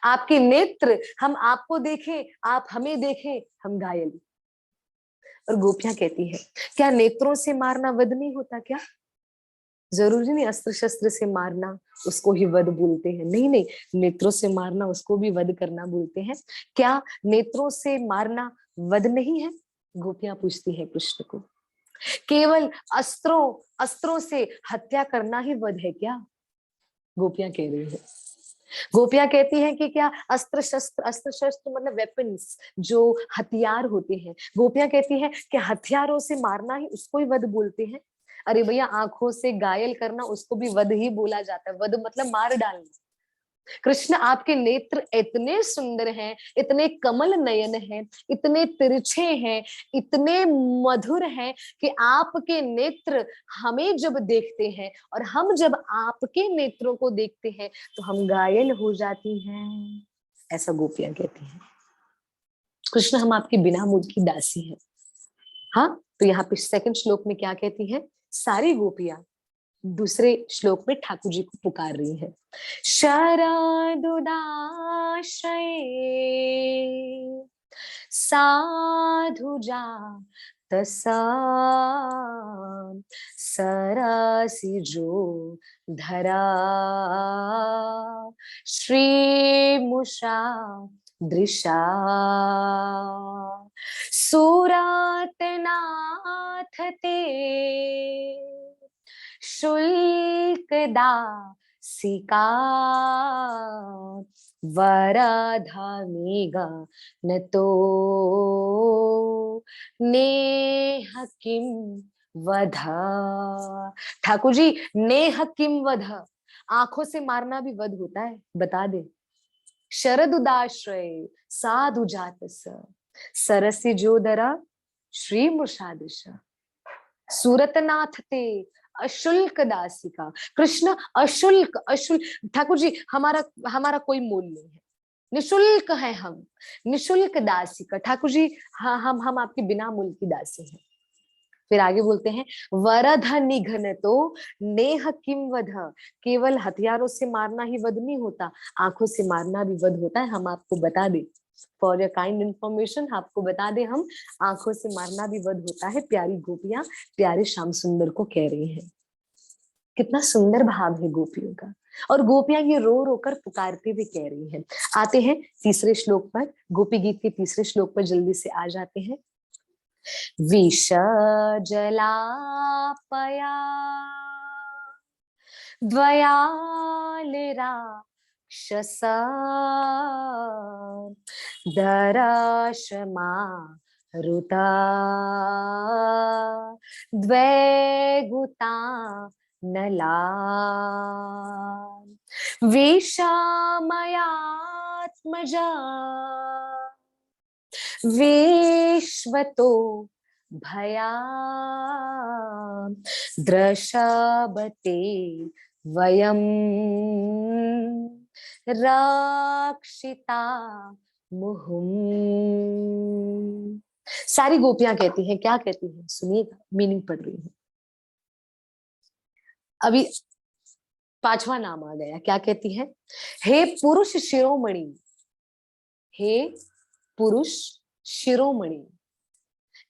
आपके नेत्र, हम आपको देखें, आप हमें देखें, हम घायल। और गोपियां कहती है, क्या नेत्रों से मारना वध नहीं होता क्या? जरूरी नहीं अस्त्र शस्त्र से मारना उसको ही वध बोलते हैं, नहीं नहीं, नेत्रों से मारना उसको भी वध करना बोलते हैं। क्या नेत्रों से मारना वध नहीं है? गोपियां पूछती है कृष्ण को। केवल अस्त्रों अस्त्रों से हत्या करना ही वध है क्या? गोपियां कह रही है। गोपियां कहती हैं कि क्या अस्त्र शस्त्र मतलब वेपन्स, जो हथियार होते हैं, गोपियां कहती हैं कि हथियारों से मारना ही उसको ही वध बोलते हैं। अरे भैया, आंखों से घायल करना उसको भी वध ही बोला जाता है, वध मतलब मार डालना। कृष्ण, आपके नेत्र इतने सुंदर हैं, इतने कमल नयन हैं, इतने तिरछे हैं, इतने मधुर हैं कि आपके नेत्र हमें जब देखते हैं और हम जब आपके नेत्रों को देखते हैं तो हम घायल हो जाती हैं, ऐसा गोपियां कहती हैं। कृष्ण, हम आपके बिना मुझ की दासी हैं। हाँ, तो यहाँ पे सेकंड श्लोक में क्या कहती है? सारी गोपियां दूसरे श्लोक में ठाकुर जी को पुकार रही है। शरदुदाश्रये साधुजा तसा सरसिजो धरा श्रीमुषा दृशा सुरतनाथ ते शुल्कदा सिका वरधमेगा न तो नेह किम वध। ठाकुर जी, नेह किम वध, आंखों से मारना भी वध होता है, बता दे। शरद उदाश्रय साधु जातस सरसी जोदरा श्री मुषादृश सूरतनाथ ते अशुल्क दासिका। कृष्ण, अशुल्क, अशुल्क, ठाकुर जी हमारा हमारा कोई मोल नहीं है, निशुल्क है हम, निशुल्क दासिका। ठाकुर जी, हाँ, हम आपके बिना मूल की दासी हैं। फिर आगे बोलते हैं, वरध निघन तो नेह किम वध, केवल हथियारों से मारना ही वध नहीं होता, आंखों से मारना भी वध होता है। हम आपको बता दें, फॉर योर काइंड इंफॉर्मेशन, आपको बता दें, हम आंखों से मारना भी वध होता है। प्यारी गोपियां प्यारे श्याम सुंदर को कह रही हैं। कितना सुंदर भाव है गोपियों का, और गोपियां ये रो रो कर पुकारते हुए कह रही हैं। आते हैं तीसरे श्लोक पर, गोपी गीत के तीसरे श्लोक पर जल्दी से आ जाते हैं। विष जलापया द्वयालिराक्षसा दरशमा रुता द्वैगुता नला विषमयात्मजा विश्वतो भया द्रशबते वयम रक्षिता मुहुम। सारी गोपियां कहती हैं, क्या कहती हैं सुनिएगा, मीनिंग पढ़ रही हूँ। अभी पांचवा नाम आ गया, क्या कहती है? हे पुरुष शिरोमणि, हे पुरुष शिरोमणि,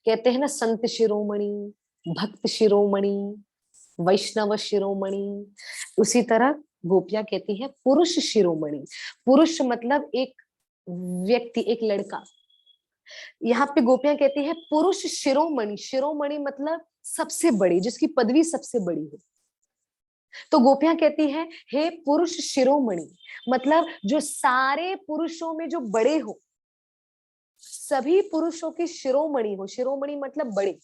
कहते हैं ना संत शिरोमणि, भक्त शिरोमणि, वैष्णव शिरोमणि, उसी तरह गोपियां कहती हैं पुरुष शिरोमणि। पुरुष मतलब एक व्यक्ति, एक लड़का। यहाँ पे गोपियां कहती हैं पुरुष शिरोमणि, शिरोमणि मतलब सबसे बड़ी, जिसकी पदवी सबसे बड़ी हो। तो गोपियां कहती हैं हे पुरुष शिरोमणि, मतलब जो सारे पुरुषों में जो बड़े हो, सभी पुरुषों की शिरोमणि हो। शिरोमणि मतलब बड़े,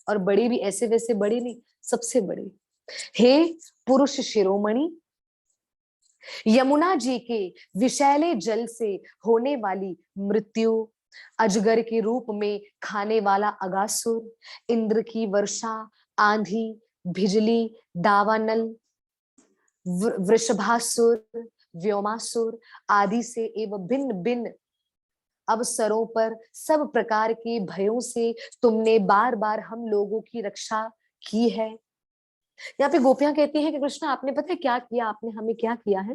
और बड़ी भी ऐसे वैसे बड़ी नहीं, सबसे बड़ी। हे पुरुष शिरोमणि, यमुना जी के विषैले जल से होने वाली मृत्यु, अजगर के रूप में खाने वाला अगासुर, इंद्र की वर्षा, आंधी, बिजली, दावानल, वृषभासुर, व्योमासुर आदि से एवं भिन्न भिन्न अवसरों पर सब प्रकार के भयों से तुमने बार बार हम लोगों की रक्षा की है। यहाँ पे गोपियां कहती हैं कि कृष्ण आपने पता है क्या किया, आपने हमें क्या किया है,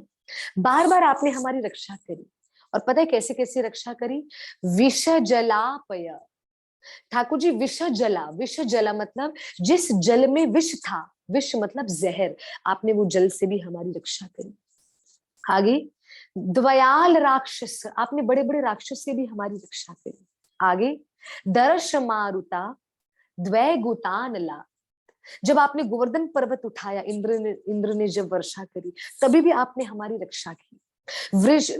बार बार आपने हमारी रक्षा करी। और पता है कैसे कैसे रक्षा करी? विष जलापय। ठाकुर जी विष जला, विष जला मतलब जिस जल में विष था, विष मतलब जहर, आपने वो जल से भी हमारी रक्षा करी। आगे द्वयाल राक्षस, आपने बड़े बड़े राक्षस से भी हमारी रक्षा करी। आगे दर्श मारुता द्वैगुतानला, जब आपने गोवर्धन पर्वत उठाया, इंद्र ने जब वर्षा करी, तभी भी आपने हमारी रक्षा की।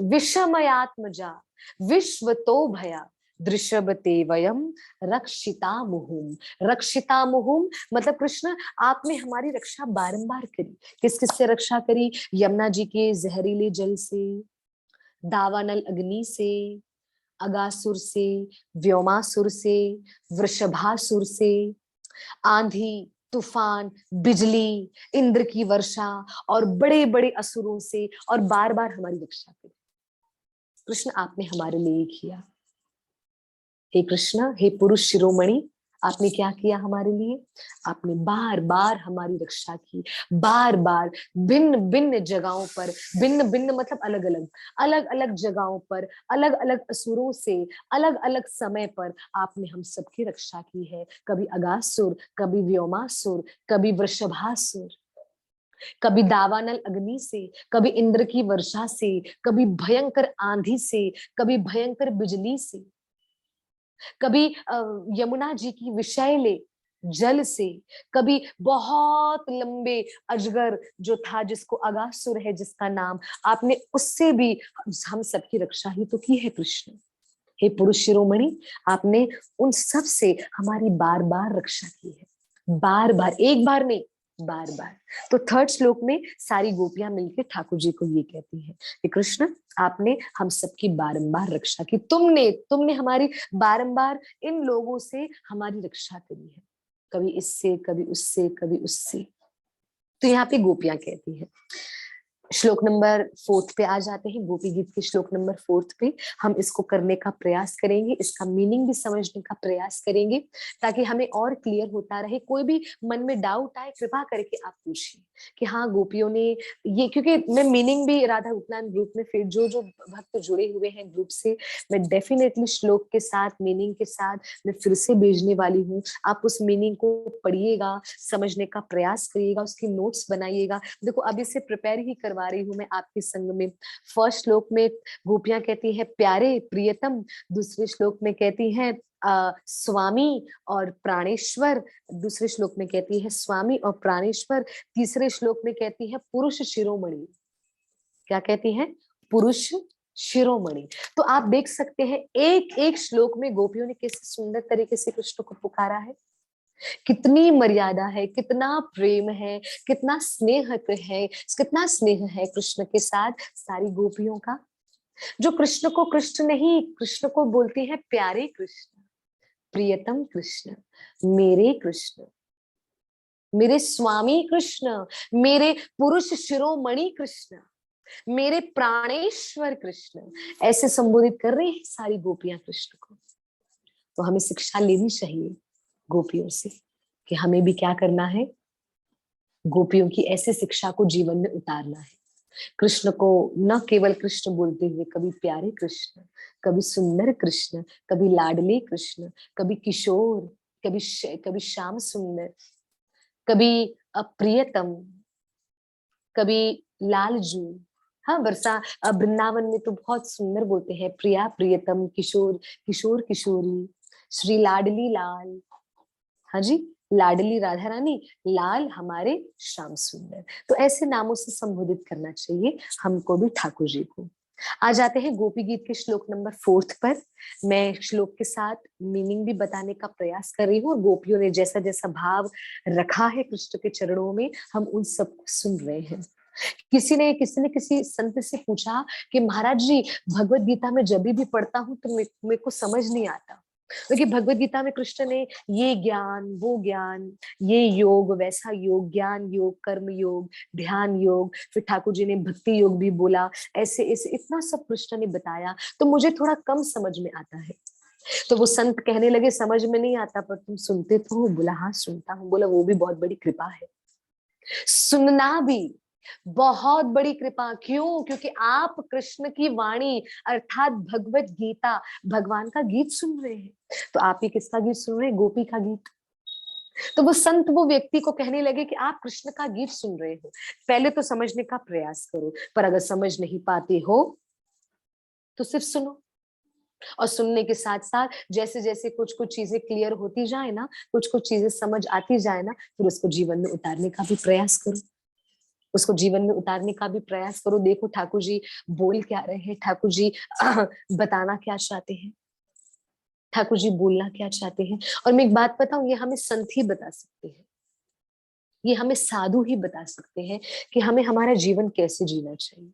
विषमयात्मजा विश्व तो भया दृश्यवते वयम रक्षिता मुहुम। रक्षिता मुहुम मतलब कृष्ण आपने हमारी रक्षा बारंबार करी। किस किस से रक्षा करी? यमुना जी के जहरीले जल से, दावानल अग्नि से, अगासुर से, व्योमासुर से, वृषभासुर से, आंधी, तूफान, बिजली, इंद्र की वर्षा और बड़े बड़े असुरों से, और बार बार हमारी रक्षा करी। कृष्ण आपने हमारे लिए किया। हे कृष्ण, हे पुरुष शिरोमणि, आपने क्या किया हमारे लिए? आपने बार बार हमारी रक्षा की, बार बार भिन्न भिन्न जगहों पर, भिन्न भिन्न मतलब अलग अलग, अलग अलग जगहों पर, अलग अलग असुरों से, अलग अलग समय पर आपने हम सबकी रक्षा की है। कभी अगासुर, कभी व्योमासुर, कभी वृषभासुर, कभी दावानल अग्नि से, कभी इंद्र की वर्षा से, कभी भयंकर आंधी से, कभी भयंकर बिजली से, कभी यमुना जी की विषैले जल से, कभी बहुत लंबे अजगर जो था, जिसको अगासुर है जिसका नाम, आपने उससे भी हम सबकी रक्षा ही तो की है कृष्ण। हे पुरुष शिरोमणि, आपने उन सब से हमारी बार बार रक्षा की है, बार बार, एक बार नहीं, बार बार। तो थर्ड श्लोक में सारी गोपियां मिलकर ठाकुर जी को ये कहती हैं कि कृष्ण आपने हम सबकी बारंबार रक्षा की, तुमने तुमने हमारी बारंबार इन लोगों से हमारी रक्षा करी है, कभी इससे, कभी उससे, कभी उससे। तो यहाँ पे गोपियां कहती हैं। श्लोक नंबर 4 पे आ जाते हैं, गोपी गीत के श्लोक नंबर 4 पे। हम इसको करने का प्रयास करेंगे, इसका मीनिंग भी समझने का प्रयास करेंगे, ताकि हमें और क्लियर होता रहे। कोई भी मन में डाउट आए, कृपा करके आप पूछिए कि हाँ गोपियों ने ये, क्योंकि मैं मीनिंग भी राधा उपनयन ग्रुप में, फिर जो जो भक्त जुड़े हुए हैं ग्रुप से, मैं डेफिनेटली श्लोक के साथ, मीनिंग के साथ मैं फिर से भेजने वाली हूँ। आप उस मीनिंग को पढ़िएगा, समझने का प्रयास करिएगा, उसकी नोट्स बनाइएगा। देखो अभी से प्रिपेयर ही करवा रही हूँ मैं आपके संग में। फर्स्ट श्लोक में गोपियां कहती है प्यारे प्रियतम, दूसरे श्लोक में कहती है स्वामी और प्राणेश्वर, दूसरे श्लोक में कहती है स्वामी और प्राणेश्वर, तीसरे श्लोक में कहती है पुरुष शिरोमणि। क्या कहती है? पुरुष शिरोमणि। तो आप देख सकते हैं एक एक श्लोक में गोपियों ने कैसे सुंदर तरीके से कृष्ण को पुकारा है। कितनी मर्यादा है, कितना प्रेम है, कितना स्नेह है, कितना स्नेह है कृष्ण के साथ सारी गोपियों का। जो कृष्ण को कृष्ण नहीं, कृष्ण को बोलती है प्यारे कृष्ण, प्रियतम कृष्ण, मेरे कृष्ण, मेरे स्वामी कृष्ण, मेरे पुरुष शिरोमणि कृष्ण, मेरे प्राणेश्वर कृष्ण, ऐसे संबोधित कर रही है सारी गोपियां कृष्ण को। तो हमें शिक्षा लेनी चाहिए गोपियों से कि हमें भी क्या करना है, गोपियों की ऐसी शिक्षा को जीवन में उतारना है। कृष्ण को न केवल कृष्ण बोलते हुए, कभी प्यारे कृष्ण, कभी सुंदर कृष्ण, कभी लाडले कृष्ण, कभी किशोर, कभी श्याम सुंदर, कभी अप्रियतम, कभी लालजू। हाँ वर्षा, वृंदावन में तो बहुत सुंदर बोलते हैं, प्रिया प्रियतम, किशोर किशोर किशोरी, श्री लाडली लाल। हाँ जी, लाडली राधा रानी, लाल हमारे श्याम सुंदर। तो ऐसे नामों से संबोधित करना चाहिए हमको भी ठाकुर जी को। आ जाते हैं गोपी गीत के श्लोक नंबर 4 पर। मैं श्लोक के साथ मीनिंग भी बताने का प्रयास कर रही हूँ, और गोपियों ने जैसा जैसा भाव रखा है कृष्ण के चरणों में, हम उन सबको सुन रहे हैं। किसी ने किसी संत से पूछा कि महाराज जी, भगवत गीता में जब भी पढ़ता हूँ तो मेरे को समझ नहीं आता, क्योंकि भगवत गीता में कृष्ण ने ये ज्ञान वो ज्ञान, ये योग वैसा योग, ज्ञान योग, कर्म योग, ध्यान योग, फिर ठाकुर जी ने भक्ति योग भी बोला, ऐसे ऐसे इतना सब कृष्ण ने बताया, तो मुझे थोड़ा कम समझ में आता है। तो वो संत कहने लगे, समझ में नहीं आता पर तुम सुनते तो हो? बोला हाँ सुनता हूँ। बोला वो भी बहुत बड़ी कृपा है, सुनना भी बहुत बड़ी कृपा। क्यों? क्योंकि आप कृष्ण की वाणी अर्थात भगवत गीता, भगवान का गीत सुन रहे हैं। तो आप ही किसका गीत सुन रहे हैं? गोपी का गीत। तो वो संत वो व्यक्ति को कहने लगे कि आप कृष्ण का गीत सुन रहे हो, पहले तो समझने का प्रयास करो, पर अगर समझ नहीं पाते हो तो सिर्फ सुनो। और सुनने के साथ साथ जैसे जैसे कुछ कुछ चीजें क्लियर होती जाए ना, कुछ कुछ चीजें समझ आती जाए ना, फिर उसको जीवन में उतारने का भी प्रयास करो, उसको जीवन में उतारने का भी प्रयास करो। देखो ठाकुर जी बोल क्या रहे हैं, ठाकुर जी बताना क्या चाहते हैं, ठाकुर जी बोलना क्या चाहते हैं। और मैं एक बात बताऊं, ये हमें संत ही बता सकते हैं, ये हमें साधु ही बता सकते हैं कि हमें हमारा जीवन कैसे जीना चाहिए।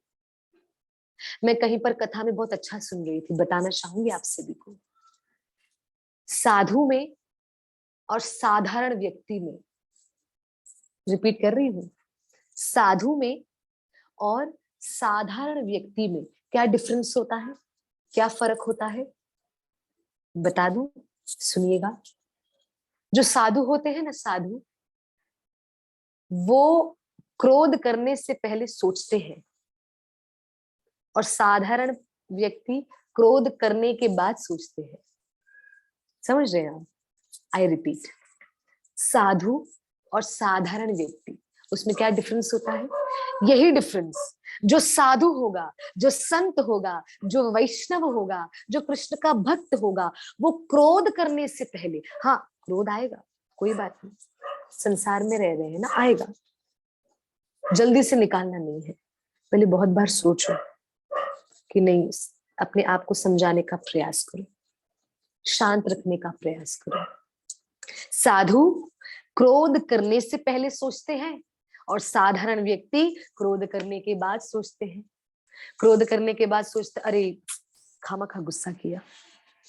मैं कहीं पर कथा में बहुत अच्छा सुन रही थी, बताना चाहूंगी आप सभी को। साधु में और साधारण व्यक्ति में, रिपीट कर रही हूँ, साधु में और साधारण व्यक्ति में क्या डिफरेंस होता है, क्या फर्क होता है, बता दूं, सुनिएगा। जो साधु होते हैं ना, साधु, वो क्रोध करने से पहले सोचते हैं, और साधारण व्यक्ति क्रोध करने के बाद सोचते हैं। समझ रहे हैं आप? आई रिपीट, साधु और साधारण व्यक्ति, उसमें क्या डिफरेंस होता है? यही डिफरेंस, जो साधु होगा, जो संत होगा, जो वैष्णव होगा, जो कृष्ण का भक्त होगा, वो क्रोध करने से पहले, हाँ क्रोध आएगा, कोई बात नहीं, संसार में रह रहे हैं ना, आएगा, जल्दी से निकालना नहीं है, पहले बहुत बार सोचो कि नहीं, अपने आप को समझाने का प्रयास करो, शांत रखने का प्रयास करो। साधु क्रोध करने से पहले सोचते हैं, और साधारण व्यक्ति क्रोध करने के बाद सोचते हैं। क्रोध करने के बाद सोचते, अरे खामखा गुस्सा किया,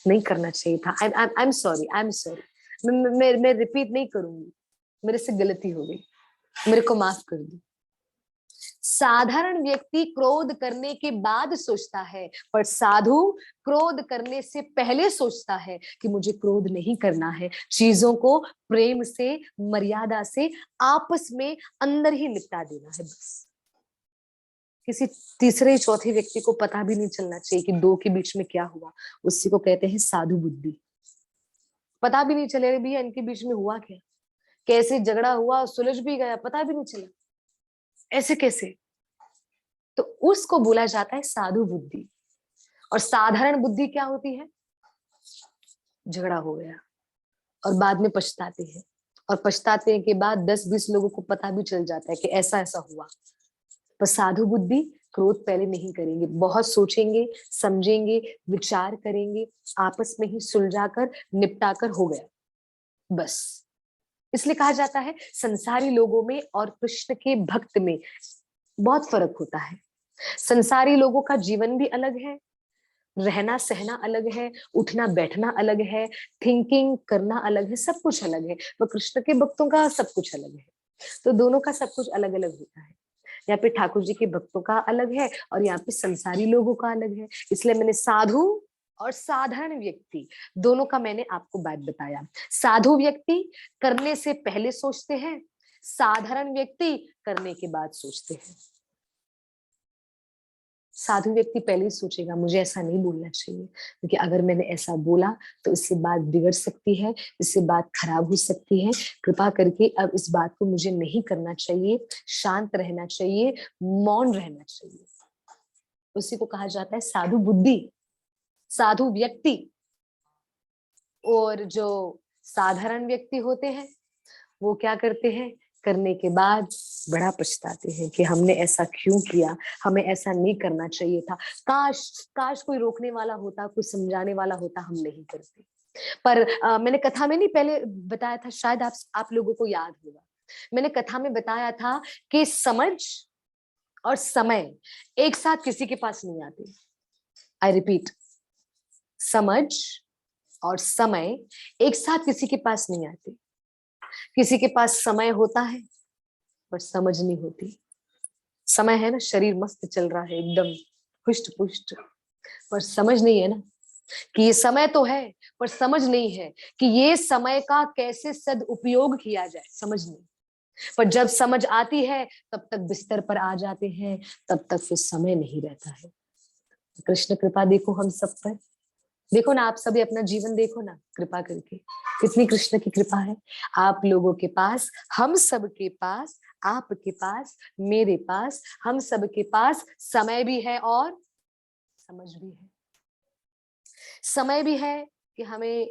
नहीं करना चाहिए था, I am sorry, I am sorry, मैं रिपीट नहीं करूंगी, मेरे से गलती हो गई, मेरे को माफ कर दो। साधारण व्यक्ति क्रोध करने के बाद सोचता है, पर साधु क्रोध करने से पहले सोचता है कि मुझे क्रोध नहीं करना है, चीजों को प्रेम से, मर्यादा से, आपस में अंदर ही निपटा देना है बस। किसी तीसरे चौथे व्यक्ति को पता भी नहीं चलना चाहिए कि दो के बीच में क्या हुआ, उसी को कहते हैं साधु बुद्धि। पता भी नहीं चले भैया इनके बीच में हुआ क्या, कैसे झगड़ा हुआ, सुलझ भी गया, पता भी नहीं चला, ऐसे कैसे। तो उसको बोला जाता है साधु बुद्धि। और साधारण बुद्धि क्या होती है? झगड़ा हो गया और बाद में पछताते हैं, और पछताते के बाद 10-20 लोगों को पता भी चल जाता है कि ऐसा ऐसा हुआ। पर साधु बुद्धि क्रोध पहले नहीं करेंगे, बहुत सोचेंगे, समझेंगे, विचार करेंगे, आपस में ही सुलझाकर निपटाकर हो गया बस। इसलिए कहा जाता है संसारी लोगों में और कृष्ण के भक्त में बहुत फर्क होता है। संसारी लोगों का जीवन भी अलग है, रहना सहना अलग है, उठना बैठना अलग है, थिंकिंग करना अलग है, सब कुछ अलग है। पर कृष्ण के भक्तों का सब कुछ अलग है। तो दोनों का सब कुछ अलग अलग होता है। यहाँ पे ठाकुर जी के भक्तों का अलग है, और यहाँ पे संसारी लोगों का अलग है। इसलिए मैंने साधु और साधारण व्यक्ति दोनों का मैंने आपको बात बताया। साधु व्यक्ति करने से पहले सोचते हैं, साधारण व्यक्ति करने के बाद सोचते हैं। साधु व्यक्ति पहले ही सोचेगा मुझे ऐसा नहीं बोलना चाहिए, क्योंकि अगर मैंने ऐसा बोला तो इससे बात बिगड़ सकती है, इससे बात खराब हो सकती है, कृपा करके अब इस बात को मुझे नहीं करना चाहिए, शांत रहना चाहिए, मौन रहना चाहिए। उसी को कहा जाता है साधु बुद्धि, साधु व्यक्ति। और जो साधारण व्यक्ति होते हैं वो क्या करते हैं करने के बाद बड़ा पछताते हैं कि हमने ऐसा क्यों किया, हमें ऐसा नहीं करना चाहिए था। काश काश कोई रोकने वाला होता, कोई समझाने वाला होता, हम नहीं करते। पर मैंने कथा में नहीं पहले बताया था, शायद आप लोगों को याद होगा, मैंने कथा में बताया था कि समझ और समय एक साथ किसी के पास नहीं आते। आई रिपीट, समझ और समय एक साथ किसी के पास नहीं आते। किसी के पास समय होता है पर समझ नहीं होती। समय है ना, शरीर मस्त चल रहा है एकदम हुष्ट पुष्ट, पर समझ नहीं है ना कि ये समय तो है, पर समझ नहीं है कि ये समय का कैसे सदुपयोग किया जाए, समझ नहीं। पर जब समझ आती है तब तक बिस्तर पर आ जाते हैं, तब तक फिर समय नहीं रहता है। कृष्ण कृपा देखो हम सब पर, देखो ना, आप सभी अपना जीवन देखो ना, कृपा करके कितनी कृष्ण की कृपा है आप लोगों के पास, हम सब के पास, आपके पास, मेरे पास, हम सब के पास समय भी है और समझ भी है। समय भी है कि हमें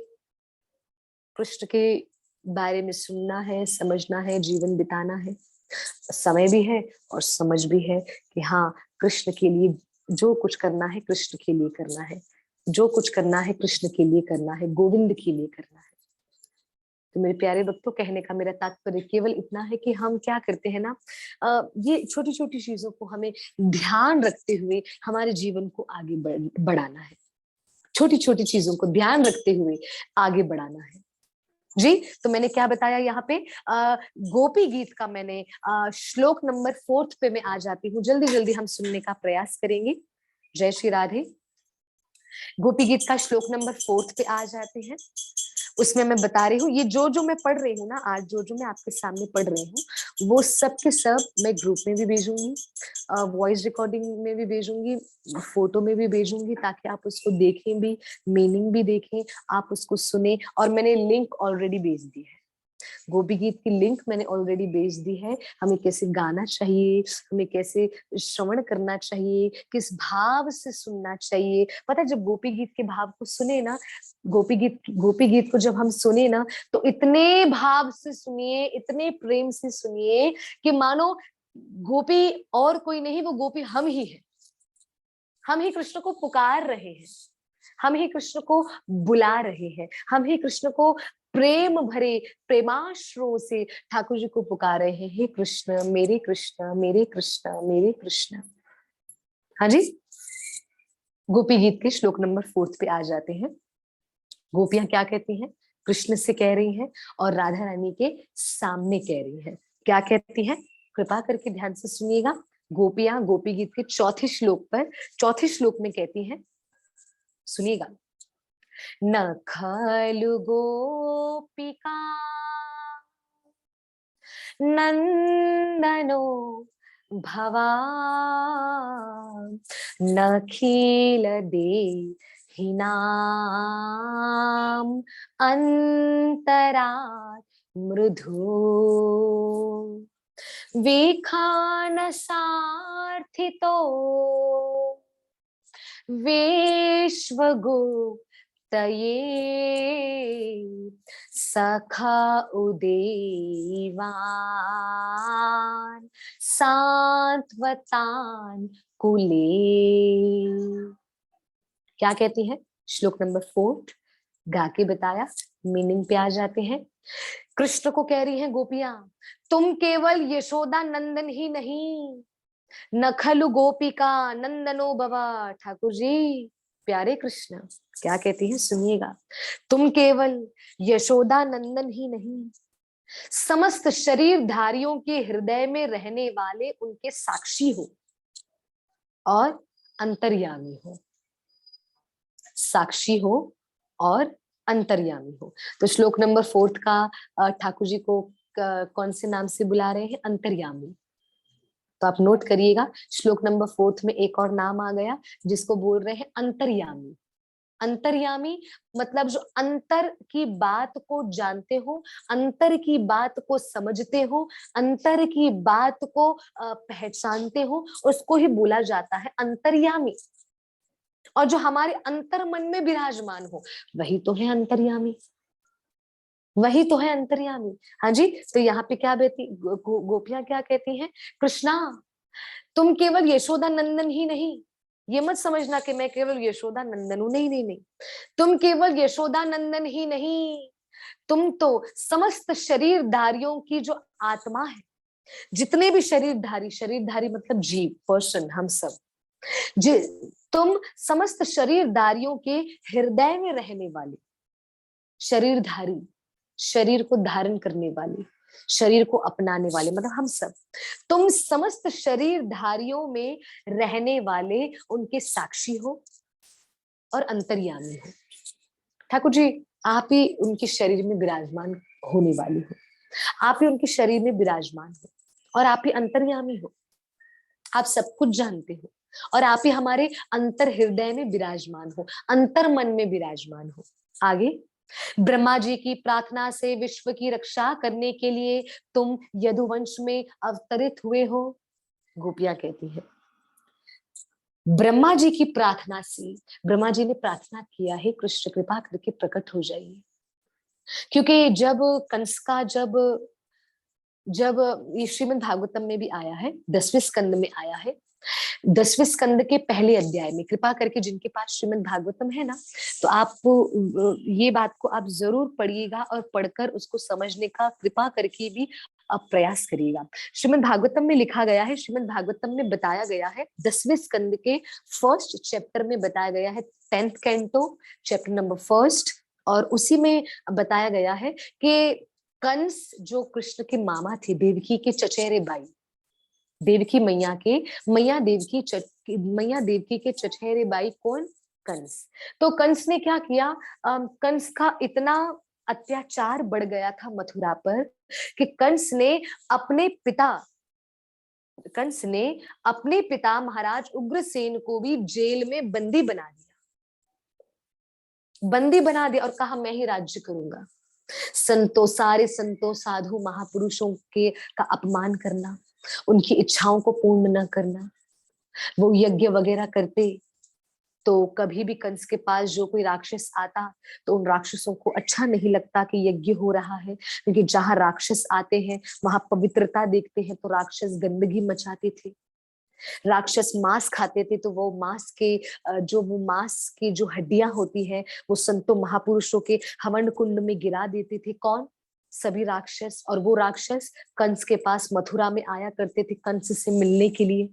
कृष्ण के बारे में सुनना है, समझना है, जीवन बिताना है। समय भी है और समझ भी है कि हाँ, कृष्ण के लिए जो कुछ करना है कृष्ण के लिए करना है, जो कुछ करना है कृष्ण के लिए करना है, गोविंद के लिए करना है। तो मेरे प्यारे भक्तों, कहने का मेरा तात्पर्य केवल इतना है कि हम क्या करते हैं ना, ये छोटी छोटी चीजों को हमें ध्यान रखते हुए हमारे जीवन को आगे बढ़ाना है। छोटी छोटी चीजों को ध्यान रखते हुए आगे बढ़ाना है जी। तो मैंने क्या बताया यहाँ पे, गोपी गीत का मैंने श्लोक नंबर 4 पे मैं आ जाती हूँ, जल्दी जल्दी हम सुनने का प्रयास करेंगे। जय श्री राधे। गोपी गीत का श्लोक नंबर 4 पे आ जाते हैं। उसमें मैं बता रही हूँ, ये जो जो मैं पढ़ रही हूँ ना आज, जो जो मैं आपके सामने पढ़ रही हूँ, वो सब के सब मैं ग्रुप में भी भेजूंगी, वॉइस रिकॉर्डिंग में भी भेजूंगी, फोटो में भी भेजूंगी, ताकि आप उसको देखें भी, मीनिंग भी देखें, आप उसको सुने। और मैंने लिंक ऑलरेडी भेज दी है, गोपी गीत की लिंक मैंने ऑलरेडी भेज दी है। हमें कैसे गाना चाहिए, हमें कैसे श्रवण करना चाहिए, किस भाव से सुनना चाहिए। पता है, जब गोपी गीत के भाव को सुने ना, गोपी गीत को जब हम सुने ना, तो इतने भाव से सुनिए, इतने प्रेम से सुनिए कि मानो गोपी और कोई नहीं, वो गोपी हम ही है। हम ही कृष्ण को पुकार रहे हैं, हम ही कृष्ण को बुला रहे हैं, हम ही कृष्ण को प्रेम भरे प्रेमाश्रुओं से ठाकुर जी को पुकार रहे हैं, हे कृष्ण मेरे कृष्ण मेरे कृष्ण मेरे कृष्ण। हाँ जी, गोपी गीत के श्लोक नंबर 4 पे आ जाते हैं। गोपियां क्या कहती हैं, कृष्ण से कह रही हैं और राधा रानी के सामने कह रही हैं। क्या कहती हैं, कृपा करके ध्यान से सुनिएगा। गोपियां गोपी गीत के चौथे श्लोक में कहती हैं, सुनिएगा। न खलु गोपिका नंदनो भवान, नखिल देहिनाम अंतरात् मृधु, विखान सार्थितो विश्वगुप्तये, सखा उदेवान सांत्वतान कुले। क्या कहती है, श्लोक नंबर 4 गा के बताया, मीनिंग पे आ जाते हैं। कृष्ण को कह रही हैं गोपियां, तुम केवल यशोदा नंदन ही नहीं, नखलु गोपिका नंदनो भवा। ठाकुर जी, प्यारे कृष्ण क्या कहती हैं, सुनिएगा। तुम केवल यशोदा नंदन ही नहीं, समस्त शरीरधारियों के हृदय में रहने वाले उनके साक्षी हो और अंतर्यामी हो। साक्षी हो और अंतर्यामी हो। तो श्लोक नंबर 4 का ठाकुर जी को कौन से नाम से बुला रहे हैं, अंतर्यामी। तो आप नोट करिएगा, श्लोक नंबर 4 में एक और नाम आ गया जिसको बोल रहे हैं अंतर्यामी। अंतर्यामी मतलब जो अंतर की बात को जानते हो, अंतर की बात को समझते हो, अंतर की बात को पहचानते हो, उसको ही बोला जाता है अंतर्यामी। और जो हमारे अंतर मन में विराजमान हो, वही तो है अंतर्यामी। वही तो है अंतर्यामी। हाँ जी, तो यहाँ पे क्या बेटी गोपियां क्या कहती हैं, कृष्णा तुम केवल यशोदा नंदन ही नहीं, ये मत समझना कि मैं केवल यशोदा नंदन हूं, नहीं नहीं नहीं, तुम केवल यशोदा नंदन ही नहीं, तुम तो समस्त शरीरधारियों की जो आत्मा है, जितने भी शरीरधारी, शरीरधारी मतलब जीव, पर्सन, हम सब, जि तुम समस्त शरीरधारियों के हृदय में रहने वाले, शरीरधारी, शरीर को धारण करने वाले, शरीर को अपनाने वाले, मतलब हम सब, तुम समस्त शरीरधारियों में रहने वाले उनके साक्षी हो और अंतर्यामी हो। ठाकुर जी, आप ही उनके शरीर में विराजमान होने वाले हो, आप ही उनके शरीर में विराजमान हो, और आप ही अंतर्यामी हो, आप सब कुछ जानते हो, और आप ही हमारे अंतर हृदय में विराजमान हो, अंतर मन में विराजमान हो। आगे, ब्रह्मा जी की प्रार्थना से विश्व की रक्षा करने के लिए तुम यदुवंश में अवतरित हुए हो। गोपियां कहती है, ब्रह्मा जी की प्रार्थना से, ब्रह्मा जी ने प्रार्थना किया है कृष्ण कृपा करके प्रकट हो जाइए, क्योंकि जब कंस का जब जब ये श्रीमद् भागवतम में भी आया है, 10वें स्कंद में आया है, 10वें स्कंद के पहले अध्याय में, कृपा करके जिनके पास श्रीमद् भागवतम है ना, तो आप ये बात को आप जरूर पढ़िएगा और पढ़कर उसको समझने का कृपा करके भी आप प्रयास करिएगा। श्रीमद् भागवतम में लिखा गया है, श्रीमद् भागवतम में बताया गया है, 10वें स्कंद के फर्स्ट चैप्टर में बताया गया है, 10th कैंटो चैप्टर नंबर 1, और उसी में बताया गया है कि कंस जो कृष्ण के मामा थे, देवकी के चचेरे भाई, देवकी मैया के, मैया देवकी के चचेरे भाई कौन, कंस। तो कंस ने क्या किया, कंस का इतना अत्याचार बढ़ गया था मथुरा पर कि कंस ने अपने पिता महाराज उग्रसेन को भी जेल में बंदी बना दिया और कहा मैं ही राज्य करूंगा। सारे संतों, साधु, महापुरुषों के का अपमान करना, उनकी इच्छाओं को पूर्ण न करना, वो यज्ञ वगैरह करते, तो कभी भी कंस के पास जो कोई राक्षस आता तो उन राक्षसों को अच्छा नहीं लगता कि यज्ञ हो रहा है, क्योंकि जहां राक्षस आते हैं वहां पवित्रता देखते हैं, तो राक्षस गंदगी मचाते थे, राक्षस मांस खाते थे, तो वो मांस की जो हड्डियां होती है वो संतों महापुरुषों के हवन कुंड में गिरा देते थे। कौन, सभी राक्षस। और वो राक्षस कंस के पास मथुरा में आया करते थे कंस से मिलने के लिए,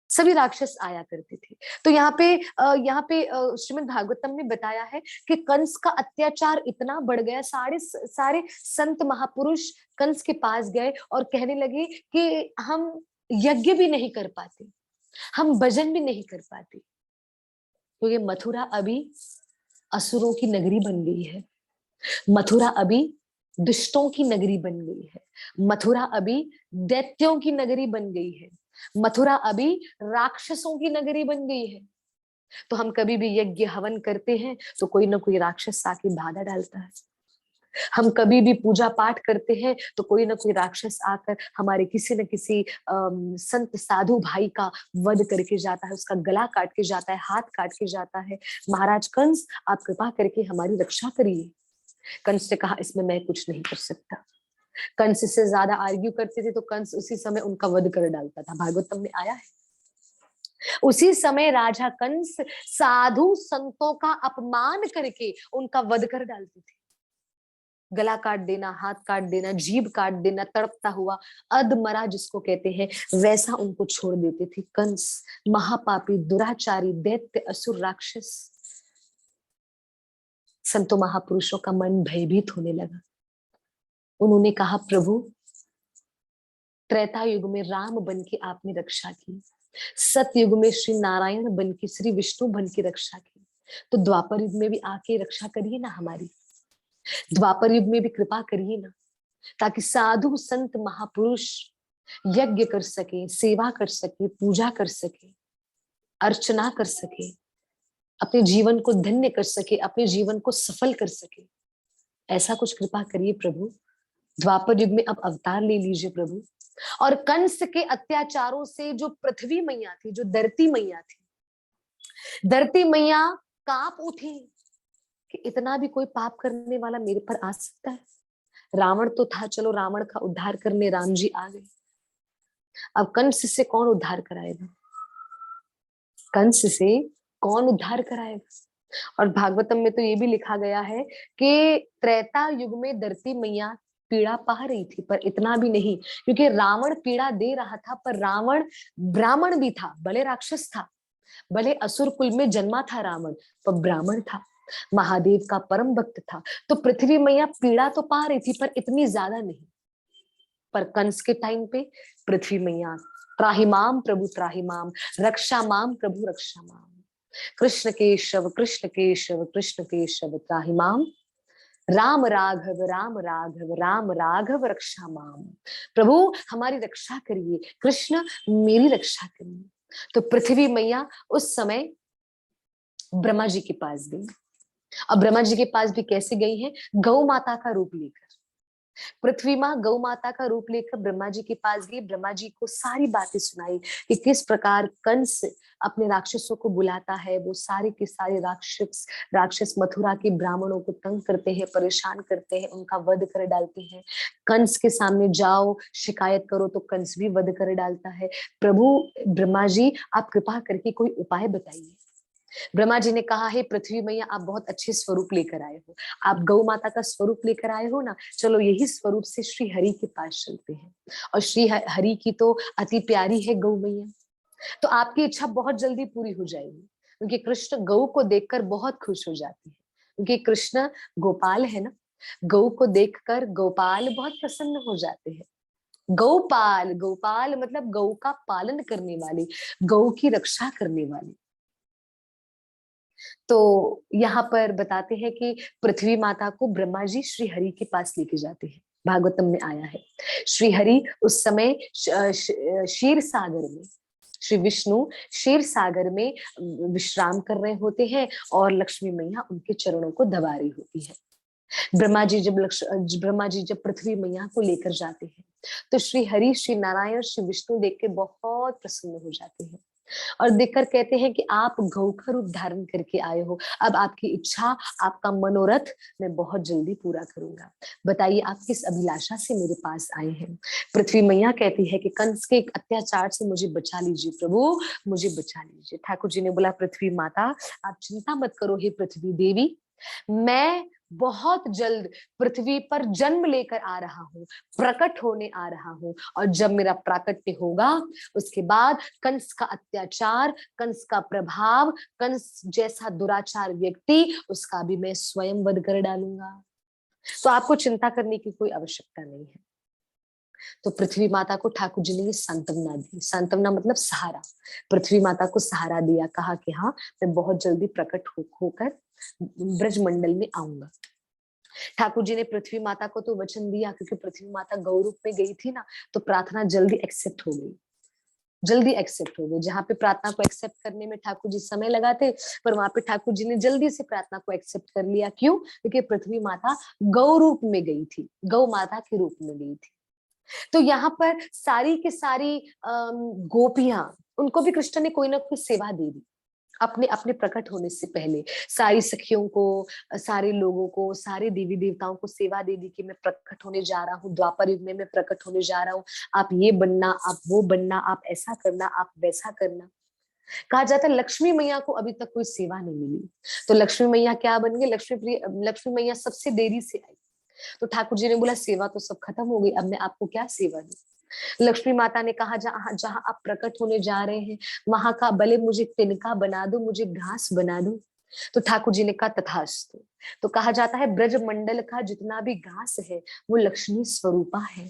सभी राक्षस आया करते थे। तो यहाँ पे श्रीमद् भागवतम में बताया है कि कंस का अत्याचार इतना बढ़ गया, सारे सारे संत महापुरुष कंस के पास गए और कहने लगे कि हम यज्ञ भी नहीं कर पाते, हम भजन भी नहीं कर पाते, तो ये मथुरा अभी असुरों की नगरी बन गई है, मथुरा अभी दुष्टों की नगरी बन गई है, मथुरा अभी दैत्यों की नगरी बन गई है, मथुरा अभी राक्षसों की नगरी बन गई है। तो हम कभी भी यज्ञ हवन करते हैं तो कोई ना कोई राक्षस आके बाधा डालता है, हम कभी भी पूजा पाठ करते हैं तो कोई ना कोई राक्षस आकर हमारे किसी न किसी संत साधु भाई का वध करके जाता है, उसका गला काट के जाता है, हाथ काट के जाता है। महाराज कंस, आप कृपा करके हमारी रक्षा करिए। कंस ने कहा इसमें मैं कुछ नहीं कर सकता। कंस से ज्यादा आर्ग्यू करते थे तो कंस उसी समय उनका वध कर डालता था, भागवतम में आया है। उसी समय राजा कंस साधु संतों का अपमान करके उनका वध कर डालते थे, गला काट देना, हाथ काट देना, जीभ काट देना, तड़पता हुआ अधमरा जिसको कहते हैं वैसा उनको छोड़ देते थे। कंस महापापी, दुराचारी, दैत्य, असुर, राक्षस। संतों महापुरुषों का मन भयभीत होने लगा। उन्होंने कहा प्रभु, त्रेता युग में राम बन के आपने रक्षा की, सतयुग में श्री नारायण बन के, श्री विष्णु बन के रक्षा की, तो द्वापर युग में भी आके रक्षा करिए ना हमारी, द्वापर युग में भी कृपा करिए ना, ताकि साधु संत महापुरुष यज्ञ कर सके, सेवा कर सके, पूजा कर सके, अर्चना कर सके, अपने जीवन को धन्य कर सके, अपने जीवन को सफल कर सके। ऐसा कुछ कृपा करिए प्रभु। द्वापर युग में अब अवतार ले लीजिए प्रभु। और कंस के अत्याचारों से जो पृथ्वी मैया थी, जो धरती मैया थी, धरती मैया कांप उठी कि कि इतना भी कोई पाप करने वाला मेरे पर आ सकता है? रावण तो था, चलो रावण का उद्धार करने राम जी आ गए, अब कंस से कौन उद्धार कराएगा? कंस से कौन उद्धार कराएगा? और भागवतम में तो ये भी लिखा गया है कि त्रेता युग में धरती मैया पीड़ा पा रही थी, पर इतना भी नहीं, क्योंकि रावण पीड़ा दे रहा था, पर रावण ब्राह्मण भी था, भले राक्षस था, भले असुर कुल में जन्मा था रावण, पर ब्राह्मण था, महादेव का परम भक्त था। तो पृथ्वी मैया पीड़ा तो पा रही थी, पर इतनी ज्यादा नहीं। पर कंस के टाइम पे पृथ्वी मैया त्राहिमाम प्रभु त्राहिमाम, रक्षा माम प्रभु रक्षा माम, कृष्ण केशव कृष्ण केशव कृष्ण केशव त्राहिमाम, राम राघव राम राघव रक्षा माम। प्रभु हमारी रक्षा करिए, कृष्ण मेरी रक्षा करिए। तो पृथ्वी मैया उस समय ब्रह्मा जी के पास गई। अब ब्रह्मा जी के पास भी कैसे गई है? गौ माता का रूप लेकर। पृथ्वी माँ गौ माता का रूप लेकर ब्रह्मा जी के पास गई, ब्रह्मा जी को सारी बातें सुनाई कि किस प्रकार कंस अपने राक्षसों को बुलाता है, वो सारे के सारे राक्षस राक्षस मथुरा के ब्राह्मणों को तंग करते हैं, परेशान करते हैं, उनका वध कर डालते हैं। कंस के सामने जाओ शिकायत करो तो कंस भी वध कर डालता है। प्रभु ब्रह्मा जी आप कृपा करके कोई उपाय बताइए। ब्रह्मा जी ने कहा, हे पृथ्वी मैया आप बहुत अच्छे स्वरूप लेकर आए हो, आप गौ माता का स्वरूप लेकर आए हो ना, चलो यही स्वरूप से श्री हरि के पास चलते हैं। और श्री हरि की तो अति प्यारी है गौ मैया, तो आपकी इच्छा बहुत जल्दी पूरी हो जाएगी, क्योंकि कृष्ण गौ को देखकर बहुत खुश हो जाती है, क्योंकि कृष्ण गोपाल है ना, गौ को देखकर गोपाल बहुत प्रसन्न हो जाते हैं। गौपाल, गोपाल मतलब गौ का पालन करने वाली, गौ की रक्षा करने वाली। तो यहाँ पर बताते हैं कि पृथ्वी माता को ब्रह्मा जी श्री हरि के पास लेके जाते हैं, भागवतम में आया है। श्री हरि उस समय क्षीर सागर में, श्री विष्णु क्षीर सागर में विश्राम कर रहे होते हैं, और लक्ष्मी मैया उनके चरणों को दबा रही होती है। ब्रह्मा जी जब पृथ्वी मैया को लेकर जाते हैं, तो श्री हरि श्री नारायण श्री विष्णु देख के बहुत प्रसन्न हो जाते हैं, और देखकर कहते हैं कि आप गौ का रूप धारण करके आए हो, अब आपकी इच्छा आपका मनोरथ मैं बहुत जल्दी पूरा करूंगा। बताइए आप किस अभिलाषा से मेरे पास आए हैं? पृथ्वी मैया कहती है कि कंस के एक अत्याचार से मुझे बचा लीजिए प्रभु, मुझे बचा लीजिए। ठाकुर जी ने बोला, पृथ्वी माता आप चिंता मत करो, हे पृथ्वी देवी, मैं बहुत जल्द पृथ्वी पर जन्म लेकर आ रहा हूँ, प्रकट होने आ रहा हूँ, और जब मेरा प्राकट्य होगा उसके बाद कंस का अत्याचार, कंस का प्रभाव, कंस जैसा दुराचार व्यक्ति, उसका भी मैं स्वयं वध कर डालूंगा। तो आपको चिंता करने की कोई आवश्यकता नहीं है। तो पृथ्वी माता को ठाकुर जी ने ये सांत्वना दी, सांत्वना मतलब सहारा, पृथ्वी माता को सहारा दिया, कहा कि हाँ मैं बहुत जल्दी प्रकट होकर ब्रजमंडल में आऊंगा। ठाकुर जी ने पृथ्वी माता को तो वचन दिया, क्योंकि पृथ्वी माता गौ रूप में गई थी ना, तो प्रार्थना जल्दी एक्सेप्ट हो गई, जल्दी एक्सेप्ट हो गई। जहाँ पे प्रार्थना को एक्सेप्ट करने में ठाकुर जी समय लगाते, पर वहां पे ठाकुर जी ने जल्दी से प्रार्थना को एक्सेप्ट कर लिया। क्यों? क्योंकि पृथ्वी माता गौ रूप में गई थी, गौ माता के रूप में गई थी। तो यहाँ पर सारी की सारी गोपियां, उनको भी कृष्ण ने कोई ना कोई सेवा दे दी अपने अपने प्रकट होने से पहले। सारी सखियों को, सारे लोगों को, सारे देवी देवताओं को सेवा दे दी कि मैं प्रकट होने जा रहा हूँ, द्वापर युग में मैं प्रकट होने जा रहा हूँ, आप ये बनना, आप वो बनना, आप ऐसा करना, आप वैसा करना। कहा जाता है लक्ष्मी मैया को अभी तक कोई सेवा नहीं मिली, तो लक्ष्मी मैया क्या बन गई? लक्ष्मी मैया सबसे देरी से आई। तो ठाकुर जी ने बोला सेवा तो सब खत्म हो गई, अब मैं आपको क्या सेवा दूं? लक्ष्मी माता ने कहा, जहां जहां आप प्रकट होने जा रहे हैं वहां का भले मुझे तिनका बना दो, मुझे घास बना दो। तो ठाकुर जी ने कहा तथास्तु। तो कहा जाता है ब्रज मंडल का जितना भी घास है वो लक्ष्मी स्वरूपा है,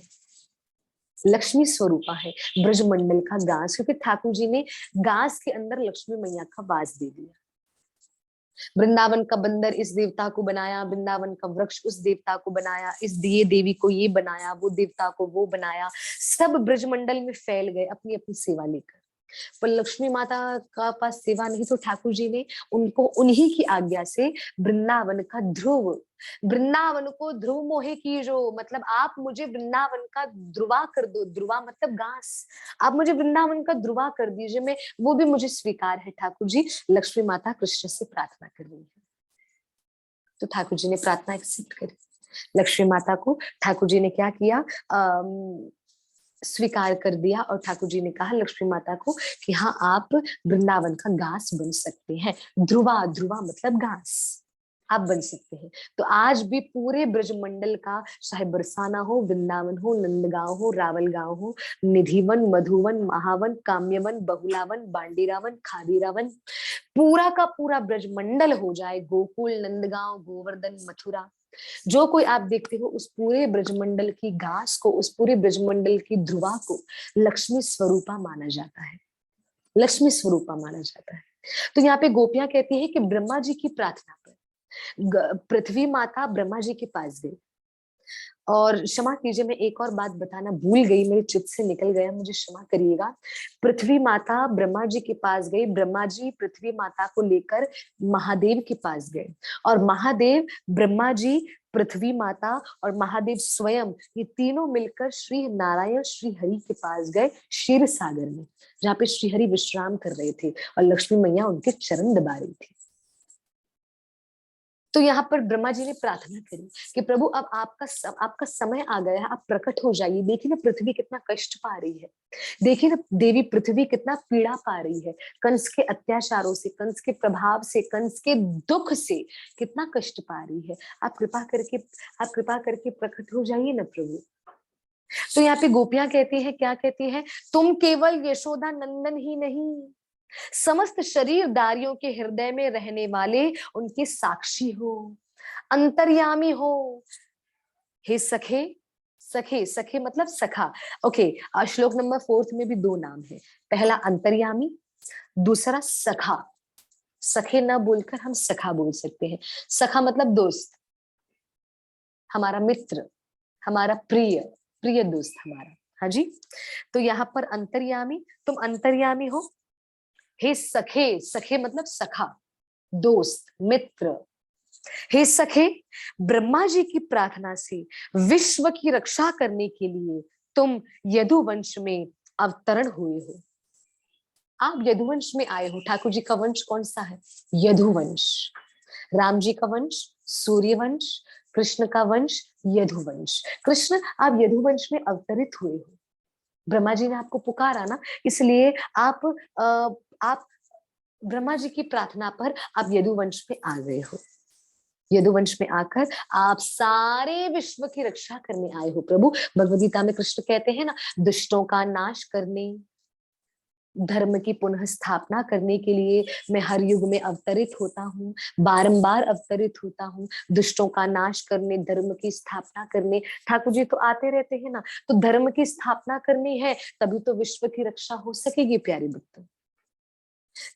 लक्ष्मी स्वरूपा है ब्रज मंडल का घास, क्योंकि ठाकुर जी ने घास के अंदर लक्ष्मी मैया का वास दे दिया। वृंदावन का बंदर इस देवता को बनाया, वृंदावन का वृक्ष उस देवता को बनाया, इस दिए देवी को ये बनाया, वो देवता को वो बनाया, सब ब्रजमंडल में फैल गए अपनी अपनी सेवा लेकर। पर लक्ष्मी माता का पास सेवा नहीं, तो ठाकुर जी ने उनको उन्हीं की आज्ञा से वृंदावन का ध्रुव, वृंदावन को ध्रुव मोहे की जो, मतलब आप मुझे वृंदावन का ध्रुवा कर दो, ध्रुवा मतलब घास, आप मुझे वृंदावन का ध्रुवा कर दीजिए, मैं वो भी मुझे स्वीकार है। ठाकुर जी लक्ष्मी माता कृष्ण से प्रार्थना कर रही है। तो ठाकुर जी ने प्रार्थना एक्सेप्ट करी। लक्ष्मी माता को ठाकुर जी ने क्या किया, स्वीकार कर दिया, और ठाकुर जी ने कहा लक्ष्मी माता को कि हाँ, आप वृंदावन का घास बन सकते हैं। ध्रुवा, ध्रुवा मतलब घास, आप बन सकते हैं। तो आज भी पूरे ब्रजमंडल का, चाहे बरसाना हो, वृंदावन हो, नंदगांव हो, रावल गांव हो, निधिवन, मधुवन, महावन, काम्यवन, बहुलावन, बांडीरावन, खादीरावन, पूरा का पूरा ब्रजमंडल हो जाए, गोकुल, नंदगांव, गोवर्धन, मथुरा, जो कोई आप देखते हो, उस पूरे ब्रजमंडल की घास को, उस पूरे ब्रजमंडल की ध्रुवा को लक्ष्मी स्वरूपा माना जाता है, लक्ष्मी स्वरूपा माना जाता है। तो यहाँ पे गोपियां कहती है कि ब्रह्मा जी की प्रार्थना पर पृथ्वी माता ब्रह्मा जी के पास गई। और क्षमा कीजिए, मैं एक और बात बताना भूल गई, मेरे चित्त से निकल गया, मुझे क्षमा करिएगा। पृथ्वी माता ब्रह्मा जी के पास गई, ब्रह्मा जी पृथ्वी माता को लेकर महादेव के पास गए, और महादेव, ब्रह्मा जी, पृथ्वी माता और महादेव स्वयं, ये तीनों मिलकर श्री नारायण श्री हरि के पास गए, क्षीर सागर में, जहाँ पे श्री हरि विश्राम कर रहे थे और लक्ष्मी मैया उनके चरण दबा रही थी। तो यहाँ पर ब्रह्मा जी ने प्रार्थना करी कि प्रभु अब आपका समय आ गया है, आप प्रकट हो जाइए। देखिए ना पृथ्वी कितना कष्ट पा रही है, देखिए ना देवी पृथ्वी कितना पीड़ा पा रही है, कंस के अत्याचारों से, कंस के प्रभाव से, कंस के दुख से कितना कष्ट पा रही है। आप कृपा करके प्रकट हो जाइए ना प्रभु। तो यहाँ पे गोपियां कहती है, क्या कहती है, तुम केवल यशोदा नंदन ही नहीं, समस्त शरीरदारियों के हृदय में रहने वाले उनके साक्षी हो, अंतर्यामी हो। हे सखे, सखे, सखे मतलब सखा। ओके, श्लोक नंबर 4 में भी दो नाम है, पहला अंतर्यामी, दूसरा सखा। सखे ना बोलकर हम सखा बोल सकते हैं। सखा मतलब दोस्त, हमारा मित्र, हमारा प्रिय, प्रिय दोस्त हमारा। हाँ जी, तो यहाँ पर अंतर्यामी, तुम अंतर्यामी हो। हे सखे, सखे मतलब सखा, दोस्त, मित्र। हे सखे, ब्रह्मा जी की प्रार्थना से विश्व की रक्षा करने के लिए तुम यदुवंश में अवतरण हुए हो। आप यदुवंश में आए हो। ठाकुर जी का वंश कौन सा है? यदुवंश। राम जी का वंश सूर्यवंश, कृष्ण का वंश यदुवंश। कृष्ण, आप यदुवंश में अवतरित हुए हो। ब्रह्मा जी ने आपको पुकारा ना, इसलिए आप ब्रह्मा जी की प्रार्थना पर आप यदुवंश में आ गए हो। यदुवंश में आकर आप सारे विश्व की रक्षा करने आए हो प्रभु। भगवद गीता में कृष्ण कहते हैं ना, दुष्टों का नाश करने, धर्म की पुनः स्थापना करने के लिए मैं हर युग में अवतरित होता हूँ, बारंबार अवतरित होता हूँ, दुष्टों का नाश करने, धर्म की स्थापना करने। ठाकुर जी तो आते रहते हैं ना, तो धर्म की स्थापना करनी है, तभी तो विश्व की रक्षा हो सकेगी प्यारे भक्तों।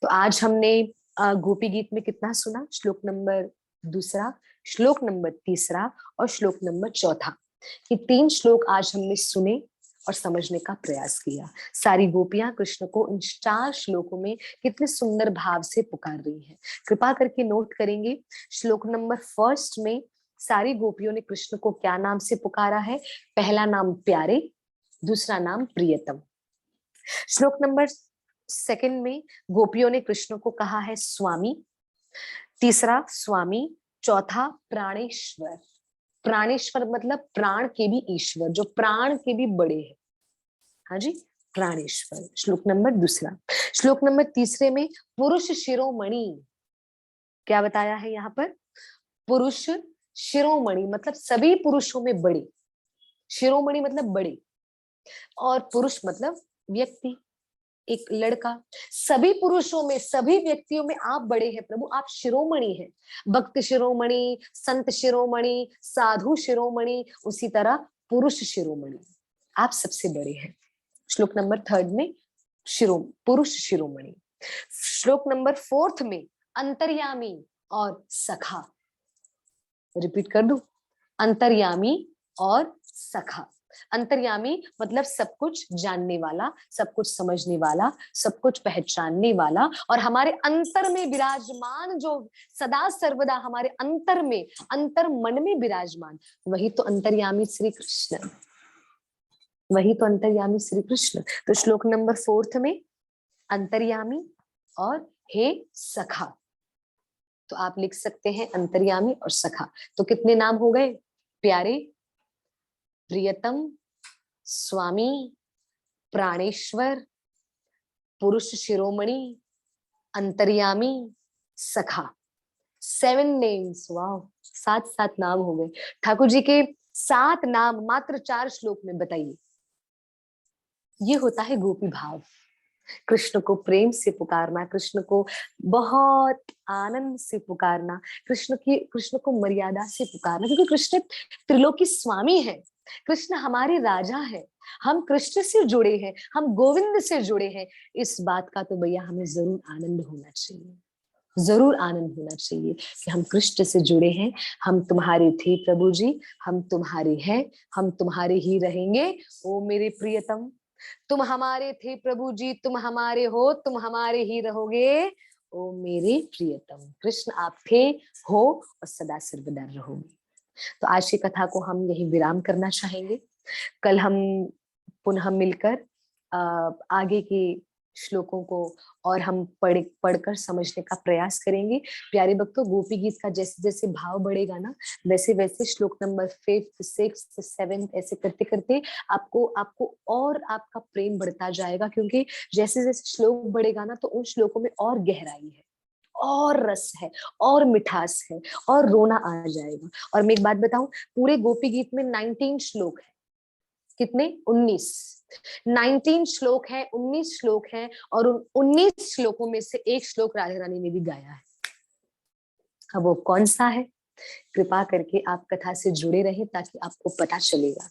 तो आज हमने गोपी गीत में कितना सुना? श्लोक नंबर 2, श्लोक नंबर 3 और श्लोक नंबर 4। ये 3 श्लोक आज हमने सुने और समझने का प्रयास किया। सारी गोपियां कृष्ण को इन 4 श्लोकों में कितने सुंदर भाव से पुकार रही हैं। कृपा करके नोट करेंगे, श्लोक नंबर 1 में सारी गोपियों ने कृष्ण को क्या नाम से पुकारा है? पहला नाम प्यारे, दूसरा नाम प्रियतम। श्लोक नंबर 2 में गोपियों ने कृष्ण को कहा है स्वामी, तीसरा स्वामी, चौथा प्राणेश्वर। प्राणेश्वर मतलब प्राण के भी ईश्वर, जो प्राण के भी बड़े हैं। हाँ जी, प्राणेश्वर। श्लोक नंबर 2। श्लोक नंबर 3 में पुरुष शिरोमणि, क्या बताया है यहाँ पर? पुरुष शिरोमणि मतलब सभी पुरुषों में बड़े, शिरोमणि मतलब बड़े, और पुरुष मतलब व्यक्ति, एक लड़का। सभी पुरुषों में, सभी व्यक्तियों में आप बड़े हैं प्रभु, आप शिरोमणि हैं। भक्त शिरोमणि, संत शिरोमणि, साधु शिरोमणि, उसी तरह पुरुष शिरोमणि, आप सबसे बड़े हैं। श्लोक नंबर 3 में पुरुष शिरोमणि। श्लोक नंबर 4 में अंतर्यामी और सखा। रिपीट कर दूं, अंतर्यामी और सखा। अंतर्यामी मतलब सब कुछ जानने वाला, सब कुछ समझने वाला, सब कुछ पहचानने वाला, और हमारे अंतर में विराजमान, जो सदा सर्वदा हमारे अंतर में, अंतर मन में विराजमान, वही तो अंतर्यामी श्री कृष्ण, वही तो अंतर्यामी श्री कृष्ण। तो श्लोक नंबर 4 में अंतर्यामी और हे सखा, तो आप लिख सकते हैं अंतर्यामी और सखा। तो कितने नाम हो गए प्यारे, प्रियतम, स्वामी, प्राणेश्वर, पुरुष शिरोमणि, अंतर्यामी, सखा। 7 नेम्स। वाह, 7 नाम हो गए ठाकुर जी के। 7 नाम मात्र 4 श्लोक में, बताइए। ये होता है गोपी भाव। कृष्ण को प्रेम से पुकारना, कृष्ण को बहुत आनंद से पुकारना, कृष्ण को मर्यादा से पुकारना, क्योंकि कृष्ण त्रिलोकी स्वामी है, कृष्ण हमारे राजा है, हम कृष्ण से जुड़े हैं, हम गोविंद से जुड़े हैं। इस बात का तो भैया हमें जरूर आनंद होना चाहिए, जरूर आनंद होना चाहिए कि हम कृष्ण से जुड़े हैं। हम तुम्हारे थे प्रभु जी, हम तुम्हारे हैं, हम तुम्हारे ही रहेंगे। ओ मेरे प्रियतम, तुम हमारे थे प्रभु जी, तुम हमारे हो, तुम हमारे ही रहोगे। ओ मेरे प्रियतम, कृष्ण आप थे, हो और सदा सर्वदा रहोगे। तो आज की कथा को हम यही विराम करना चाहेंगे। कल हम पुनः मिलकर आगे के श्लोकों को और हम पढ़कर समझने का प्रयास करेंगे। प्यारे भक्तों, गोपी गीत का जैसे जैसे भाव बढ़ेगा ना, वैसे वैसे श्लोक नंबर 5, 6, 7 ऐसे करते करते आपको आपको और आपका प्रेम बढ़ता जाएगा, क्योंकि जैसे जैसे श्लोक बढ़ेगा ना, तो उन श्लोकों में और गहराई है, और रस है, और मिठास है, और रोना आ जाएगा। और मैं एक बात बताऊं, पूरे गोपी गीत में 19 श्लोक है। कितने? 19। 19 श्लोक है, 19 श्लोक है, और उन 19 श्लोकों में से एक श्लोक राधा रानी ने भी गाया है। अब वो कौन सा है? कृपा करके आप कथा से जुड़े रहें ताकि आपको पता चलेगा।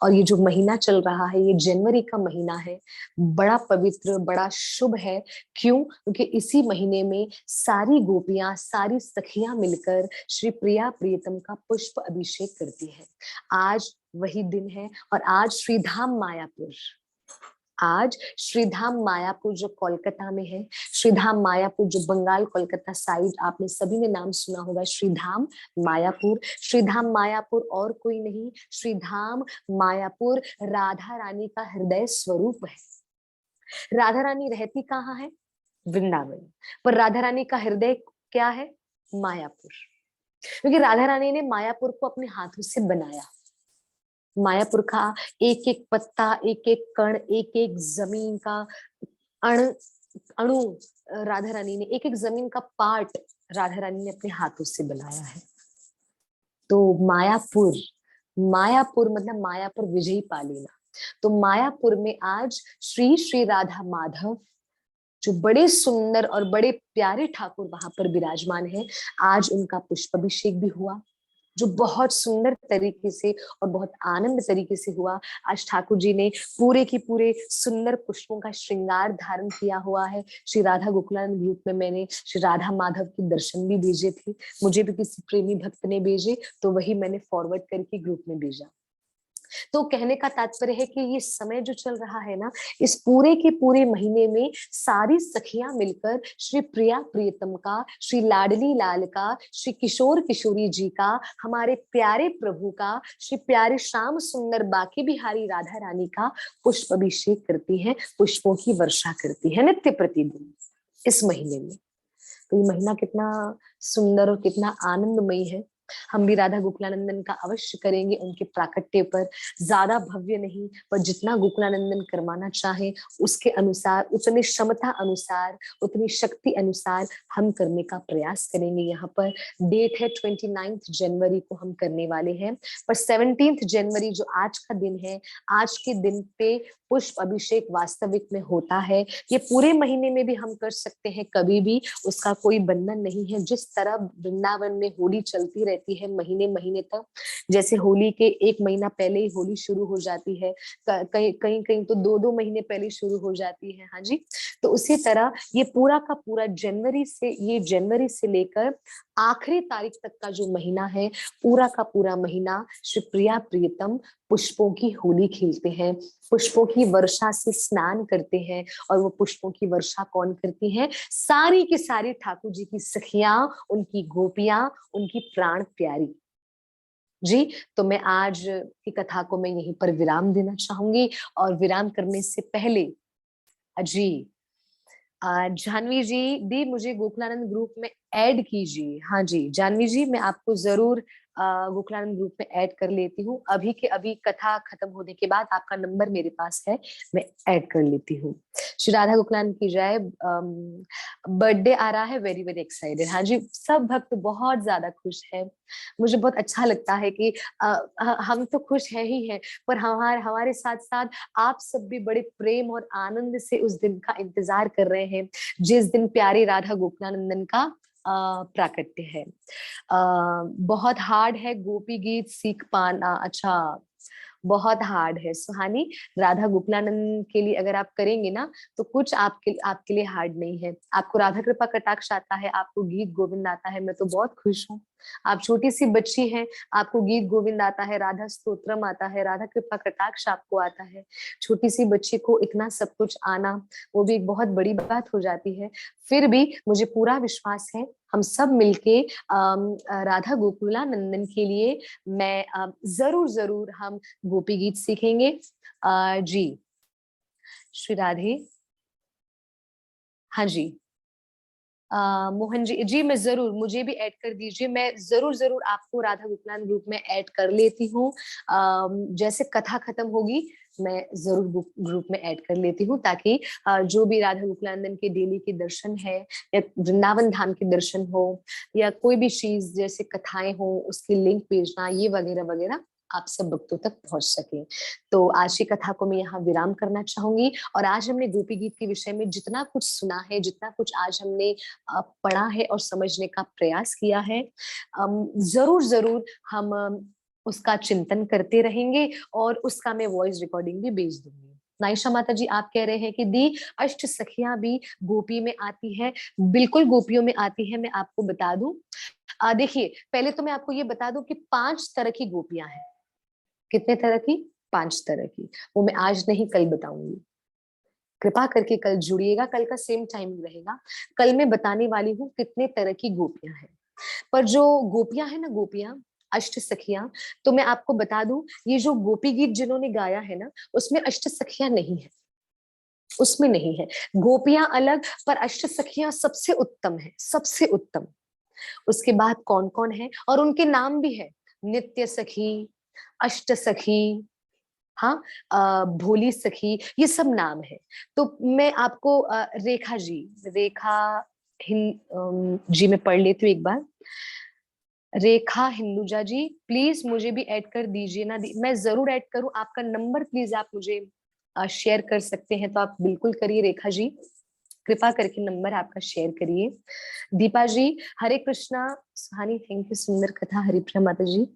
और ये जो महीना चल रहा है, ये जनवरी का महीना है, बड़ा पवित्र, बड़ा शुभ है। क्यों? क्योंकि इसी महीने में सारी गोपियां, सारी सखियां मिलकर श्री प्रिया प्रियतम का पुष्प अभिषेक करती है। आज वही दिन है, और आज श्रीधाम मायापुर, आज श्रीधाम मायापुर जो कोलकाता में है, श्रीधाम मायापुर जो बंगाल कोलकाता साइड, आपने सभी ने नाम सुना होगा, श्रीधाम मायापुर। श्रीधाम मायापुर और कोई नहीं, श्रीधाम मायापुर राधा रानी का हृदय स्वरूप है। राधा रानी रहती कहाँ है? वृंदावन। पर राधा रानी का हृदय क्या है? मायापुर। क्योंकि राधा रानी ने मायापुर को अपने हाथों से बनाया। मायापुर का एक एक पत्ता, एक एक कण, एक एक जमीन का अण अणु राधा रानी ने, एक एक जमीन का पार्ट राधा रानी ने अपने हाथों से बनाया है। तो मायापुर, मायापुर मतलब मायापुर विजयी पा लेना। तो मायापुर में आज श्री श्री राधा माधव, जो बड़े सुंदर और बड़े प्यारे ठाकुर वहां पर विराजमान है, आज उनका पुष्पाभिषेक भी हुआ, जो बहुत सुंदर तरीके से और बहुत आनंद तरीके से हुआ। आज ठाकुर जी ने पूरे की पूरे सुंदर पुष्पों का श्रृंगार धारण किया हुआ है। श्री राधा गोकुलानंद ग्रुप में मैंने श्री राधा माधव के दर्शन भी भेजे थे, मुझे भी किसी प्रेमी भक्त ने भेजे, तो वही मैंने फॉरवर्ड करके ग्रुप में भेजा। तो कहने का तात्पर्य है कि ये समय जो चल रहा है ना, इस पूरे के पूरे महीने में सारी सखियां मिलकर श्री प्रिया प्रियतम का, श्री लाडली लाल का, श्री किशोर किशोरी जी का, हमारे प्यारे प्रभु का, श्री प्यारे श्याम सुंदर बाके बिहारी राधा रानी का पुष्प अभिषेक करती है, पुष्पों की वर्षा करती है नित्य प्रतिदिन इस महीने में। तो ये महीना कितना सुंदर और कितना आनंदमयी है। हम भी राधा गोकुलानंदन का अवश्य करेंगे उनके प्राकट्य पर। ज्यादा भव्य नहीं, पर जितना गोकुलानंदन करवाना चाहे उसके अनुसार, उतनी क्षमता अनुसार, उतनी शक्ति अनुसार हम करने का प्रयास करेंगे। यहाँ पर डेट है 29 जनवरी को हम करने वाले हैं, पर 17 जनवरी जो आज का दिन है, आज के दिन पे पुष्प अभिषेक वास्तविक में होता है। ये पूरे महीने में भी हम कर सकते हैं, कभी भी, उसका कोई बंधन नहीं है। जिस तरह वृंदावन में होली चलती रहती है महीने महीने तक, जैसे होली के 1 महीना पहले ही होली शुरू हो जाती है, कहीं कहीं कहीं तो 2-2 महीने पहले शुरू हो जाती है। हाँ जी, तो उसी तरह ये पूरा का पूरा जनवरी से लेकर आखिरी तारीख तक का जो महीना है, पूरा का पूरा महीना श्री प्रिया प्रियतम पुष्पों की होली खेलते हैं, पुष्पों की वर्षा से स्नान करते हैं। और वो पुष्पों की वर्षा कौन करती है? सारी की सारी ठाकुर जी की सखियां, उनकी गोपियां, उनकी प्राण प्यारी जी। तो मैं आज की कथा को मैं यहीं पर विराम देना चाहूंगी, और विराम करने से पहले अजी जानवी जी, दी मुझे गोकुलानंद ग्रुप में ऐड कीजिए। हाँ जी जानवी जी, मैं आपको जरूर गोकुलानंद ग्रुप में ऐड कर लेती हूँ। अभी के अभी कथा खत्म होने के बाद आपका नंबर मेरे पास है, मैं ऐड कर लेती हूँ। श्री राधा गोकुलानंद की जय। बर्थडे आ रहा है, वेरी वेरी एक्साइटेड। हाँ जी, सब भक्त बहुत ज्यादा खुश है। मुझे बहुत अच्छा लगता है कि हम तो खुश है ही हैं, पर हमारे हमारे साथ साथ आप सब भी बड़े प्रेम और आनंद से उस दिन का इंतजार कर रहे हैं, जिस दिन प्यारे राधा गोकुलानंदन का प्राकट्य है। बहुत हार्ड है गोपी गीत सीख पाना। अच्छा, बहुत हार्ड है सुहानी। राधा गोकुलानंद के लिए अगर आप करेंगे ना, तो कुछ आपके लिए हार्ड नहीं है। आपको राधा कृपा कटाक्ष आता है, आपको गीत गोविंद आता है, मैं तो बहुत खुश हूँ। आप छोटी सी बच्ची हैं, आपको गीत गोविंद आता है, राधा स्तोत्रम आता है, राधा कृपा कटाक्ष आपको आता है। छोटी सी बच्ची को इतना सब कुछ आना, वो भी एक बहुत बड़ी बात हो जाती है। फिर भी मुझे पूरा विश्वास है, हम सब मिलके राधा गोकुलानंदन के लिए मैं जरूर जरूर हम गोपी गीत सीखेंगे। जी, श्री राधे। हाँ जी, मोहन जी, जी मैं जरूर, मुझे भी ऐड कर दीजिए। मैं जरूर जरूर आपको राधा गोकुलानंद ग्रुप में ऐड कर लेती हूँ। जैसे कथा खत्म होगी, मैं जरूर ग्रुप में ऐड कर लेती हूँ, ताकि जो भी राधा गोकुलानंदन के डेली के दर्शन है, या वृंदावन धाम के दर्शन हो, या कोई भी चीज जैसे कथाएं हो, उसकी लिंक भेजना, ये वगैरह वगैरह आप सब भक्तों तक पहुंच सके। तो आज की कथा को मैं यहाँ विराम करना चाहूंगी। और आज हमने गोपी गीत के विषय में जितना कुछ सुना है, जितना कुछ आज हमने पढ़ा है और समझने का प्रयास किया है, जरूर जरूर हम उसका चिंतन करते रहेंगे, और उसका मैं वॉइस रिकॉर्डिंग भी भेज दूंगी। नाइशा माता जी, आप कह रहे हैं कि दी अष्ट सखियां भी गोपी में आती है। बिल्कुल गोपियों में आती है, मैं आपको बता दूं। देखिए, पहले तो मैं आपको ये बता दूं कि 5 तरह की गोपियां हैं। कितने तरह की? 5 तरह की। वो मैं आज नहीं, कल बताऊंगी। कृपा करके कल जुड़िएगा, कल का सेम टाइम रहेगा। कल मैं बताने वाली हूँ कितने तरह की गोपियां हैं। पर जो गोपियां है ना, गोपियां अष्ट सखियां, तो मैं आपको बता दूं, ये जो गोपी गीत जिन्होंने गाया है ना, उसमें अष्ट सखियां नहीं है, उसमें नहीं है। गोपियां अलग, पर अष्ट सखियां सबसे उत्तम है, सबसे उत्तम। उसके बाद कौन कौन है, और उनके नाम भी है। नित्य सखी, अष्ट सखी, हाँ, भोली सखी, ये सब नाम है। तो मैं आपको रेखा जी, रेखा जी मैं पढ़ लेती हूँ एक बार। रेखा हिंदुजा जी, प्लीज मुझे भी ऐड कर दीजिए ना। मैं जरूर ऐड करूँ, आपका नंबर प्लीज आप मुझे शेयर कर सकते हैं तो आप बिल्कुल करिए। रेखा जी, कृपा करके नंबर आपका शेयर करिए। दीपा जी, हरे कृष्णा। सुहानी, थैंक यू, सुंदर कथा। हरिप्रिया माता जी,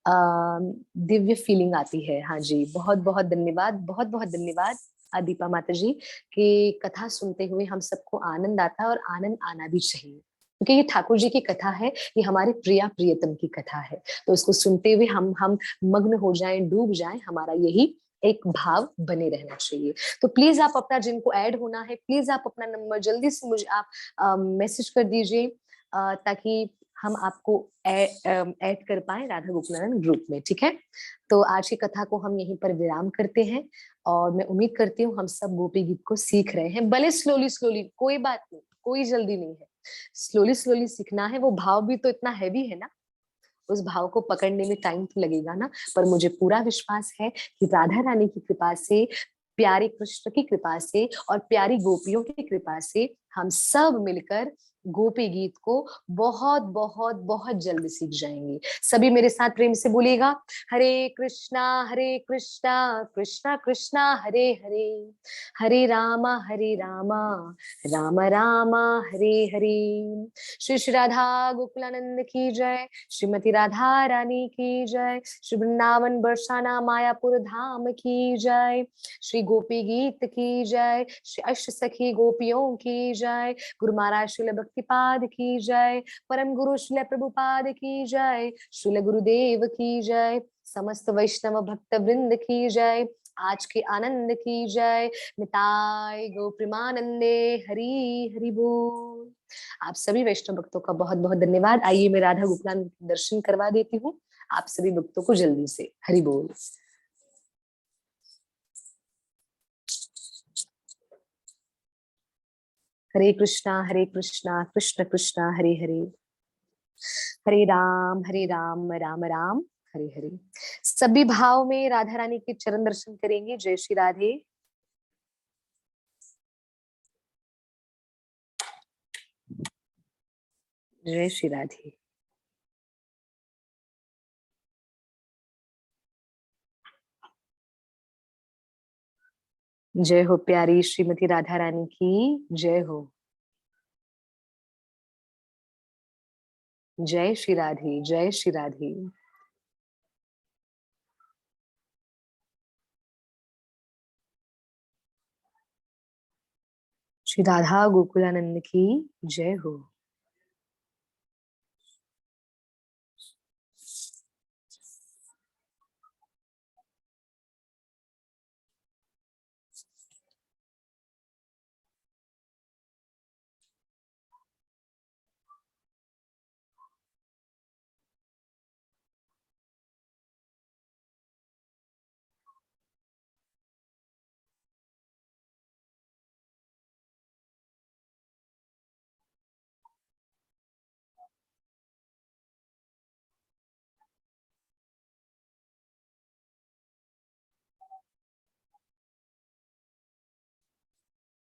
दिव्य फीलिंग आती है। हाँ जी, बहुत बहुत धन्यवाद, बहुत बहुत धन्यवाद दीपा माता जी, कि कथा सुनते हुए हम सबको आनंद आता है, और आनंद आना भी चाहिए, क्योंकि ये ठाकुर जी की कथा है, ये हमारे प्रिया प्रियतम की कथा है। तो इसको सुनते हुए हम मग्न हो जाएं, डूब जाएं, हमारा यही एक भाव बने रहना चाहिए। तो प्लीज आप अपना, जिनको ऐड होना है, प्लीज आप अपना नंबर जल्दी से मुझे आप मैसेज कर दीजिए, ताकि हम आपको ऐड कर पाए राधा गोकुलानंद ग्रुप में। ठीक है, तो आज की कथा को हम यहीं पर विराम करते हैं, और मैं उम्मीद करती हूँ हम सब गोपी गीत को सीख रहे हैं, भले स्लोली स्लोली, कोई बात नहीं, कोई जल्दी नहीं है। स्लोली स्लोली सीखना है, वो भाव भी तो इतना हैवी है ना, उस भाव को पकड़ने में टाइम तो लगेगा ना। पर मुझे पूरा विश्वास है कि राधा रानी की कृपा से, प्यारे कृष्ण की कृपा से, और प्यारी गोपियों की कृपा से हम सब मिलकर गोपी गीत को बहुत बहुत बहुत जल्द सीख जाएंगे। सभी मेरे साथ प्रेम से बोलिएगा, हरे कृष्णा कृष्णा कृष्णा हरे हरे, हरे रामा राम राम हरे हरे। श्री श्री राधा गोकुलानंद की जय, श्रीमती राधा रानी की जय, श्री वृंदावन बरसाना मायापुर धाम की जय, श्री गोपी गीत की जय, श्री अष्ट सखी गोपियों की जय, गुरु महाराज श्रील भक्तिपाद की जय, परम गुरु श्रील प्रभुपाद की जय, श्रील गुरुदेव की जय, समस्त वैष्णव भक्त वृंद की जय, आज के आनंद की जय, निताय गौ प्रेमानंदे, हरि हरि बोल। आप सभी वैष्णव भक्तों का बहुत बहुत धन्यवाद। आइए मैं राधा गोकुलानंद के दर्शन करवा देती हूँ आप सभी भक्तों को जल्दी से। हरि बोल। हरे कृष्णा कृष्ण कृष्णा हरे हरे, हरे राम राम राम हरे हरे। सभी भाव में राधा रानी के चरण दर्शन करेंगे। जय श्री राधे। जय श्री राधे। जय हो प्यारी श्रीमती राधा रानी की जय हो। जय श्री राधे, जय श्री राधे। श्री राधा गोकुलानंद की जय हो।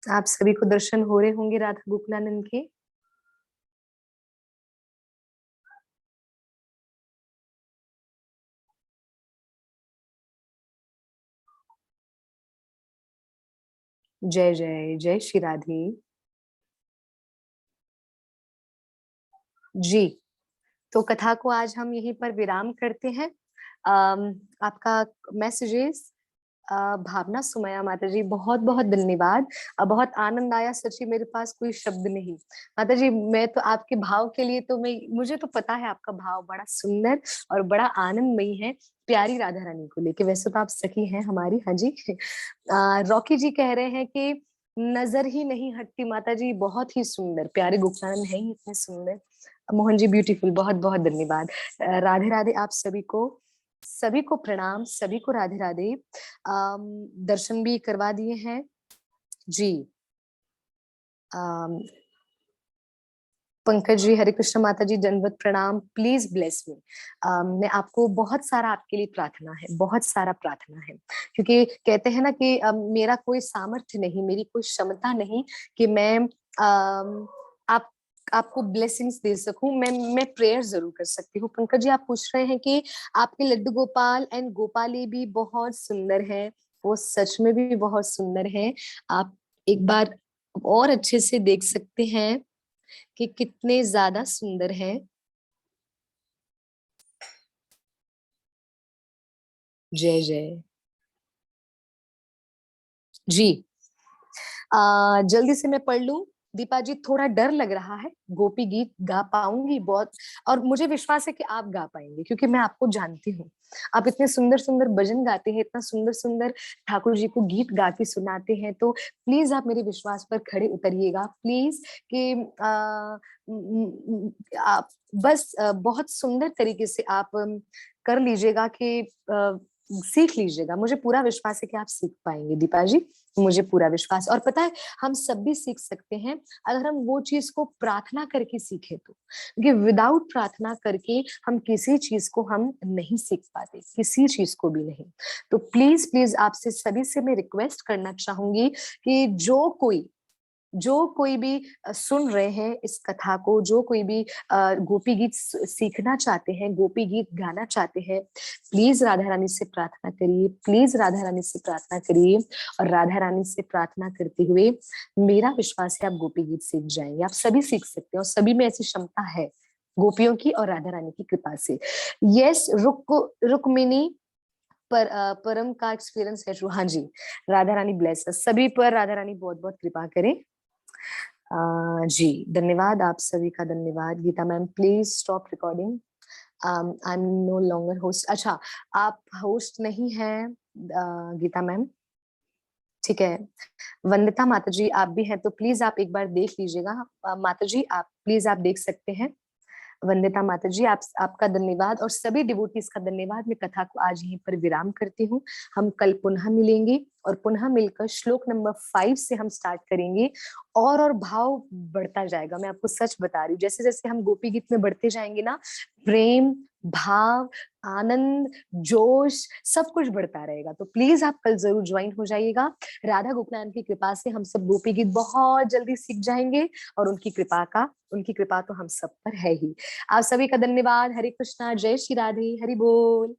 आप सभी को दर्शन हो रहे होंगे राधा गोकुलानंद के। जय जय जय श्री राधे। जी, तो कथा को आज हम यहीं पर विराम करते हैं। आपका मैसेजेस भावना सुमया माता जी बहुत बहुत धन्यवाद। बहुत आनंद आया, सच्ची मेरे पास कोई शब्द नहीं। माता जी मैं तो आपके भाव के लिए तो मैं, मुझे तो पता है आपका भाव बड़ा सुंदर और बड़ा आनंदमयी है प्यारी राधा रानी को लेके। वैसे तो आप सखी हैं हमारी। हाँ जी। रॉकी जी कह रहे हैं कि नजर ही नहीं हटती माता जी, बहुत ही सुंदर, प्यारे गोपालन है ही इतने सुंदर। मोहन जी ब्यूटीफुल, बहुत बहुत धन्यवाद। राधे राधे आप सभी को प्रणाम, सभी को राधे राधे। दर्शन भी करवा दिए हैं जी। अम, पंकज जी हरे कृष्ण माता जी दंडवत प्रणाम, प्लीज ब्लेस मी। मैं आपको बहुत सारा, आपके लिए प्रार्थना है, बहुत सारा प्रार्थना है, क्योंकि कहते हैं ना कि मेरा कोई सामर्थ्य नहीं, मेरी कोई क्षमता नहीं कि मैं आप आपको ब्लेसिंग्स दे सकूं। मैं प्रेयर जरूर कर सकती हूँ। पंकज जी आप पूछ रहे हैं कि आपके लड्डू गोपाल एंड गोपाली भी बहुत सुंदर है। वो सच में भी बहुत सुंदर है। आप एक बार और अच्छे से देख सकते हैं कि कितने ज्यादा सुंदर है। जय जय जी। जल्दी से मैं पढ़ लूं। दीपा जी थोड़ा डर लग रहा है, गोपी गीत गा पाऊंगी बहुत, और मुझे विश्वास है कि आप गा पाएंगे क्योंकि मैं आपको जानती हूँ। आप इतने सुंदर सुंदर भजन गाते हैं, इतना सुंदर सुंदर ठाकुर जी को गीत गा के सुनाते हैं। तो प्लीज आप मेरे विश्वास पर खड़े उतरिएगा प्लीज। कि आप बस बहुत सुंदर तरीके से आप कर लीजिएगा कि सीख लीजिएगा। मुझे पूरा विश्वास है कि आप सीख पाएंगे दीपा जी, मुझे पूरा विश्वास। और पता है हम सब भी सीख सकते हैं अगर हम वो चीज को प्रार्थना करके सीखे तो, क्योंकि विदाउट प्रार्थना करके हम किसी चीज को हम नहीं सीख पाते, किसी चीज को भी नहीं। तो प्लीज प्लीज आपसे सभी से मैं रिक्वेस्ट करना चाहूंगी कि जो कोई भी सुन रहे हैं इस कथा को, जो कोई भी गोपी गीत सीखना चाहते हैं, गोपी गीत गाना चाहते हैं, प्लीज राधा रानी से प्रार्थना करिए, प्लीज राधा रानी से प्रार्थना करिए। और राधा रानी से प्रार्थना करते हुए मेरा विश्वास है आप गोपी गीत सीख जाएंगे। आप सभी सीख सकते हैं और सभी में ऐसी क्षमता है गोपियों की और राधा रानी की कृपा से। यस रुक्मिनी परम का एक्सपीरियंस है। हाँ जी, राधा रानी ब्लेस सभी पर, राधा रानी बहुत बहुत कृपा करें। जी धन्यवाद, आप सभी का धन्यवाद। Geeta ma'am please stop recording. I am no longer host. अच्छा, आप होस्ट नहीं हैं गीता मैम, ठीक है। वंदिता माता जी आप भी हैं तो प्लीज आप एक बार देख लीजिएगा। माता जी आप प्लीज आप देख सकते हैं। वंदिता माता जी आपका धन्यवाद और सभी डिवोटीज का धन्यवाद। मैं कथा को आज यहीं पर विराम करती हूँ। हम कल पुनः मिलेंगे और पुनः मिलकर श्लोक नंबर 5 से हम स्टार्ट करेंगे। और भाव बढ़ता जाएगा, मैं आपको सच बता रही हूँ। जैसे जैसे हम गोपी गीत में बढ़ते जाएंगे ना, प्रेम, भाव, आनंद, जोश, सब कुछ बढ़ता रहेगा। तो प्लीज आप कल जरूर ज्वाइन हो जाइएगा। राधा गोपनान की कृपा से हम सब गोपी गीत बहुत जल्दी सीख जाएंगे, और उनकी कृपा तो हम सब पर है ही। आप सभी का धन्यवाद। हरे कृष्णा, जय श्री राधे, हरि बोल।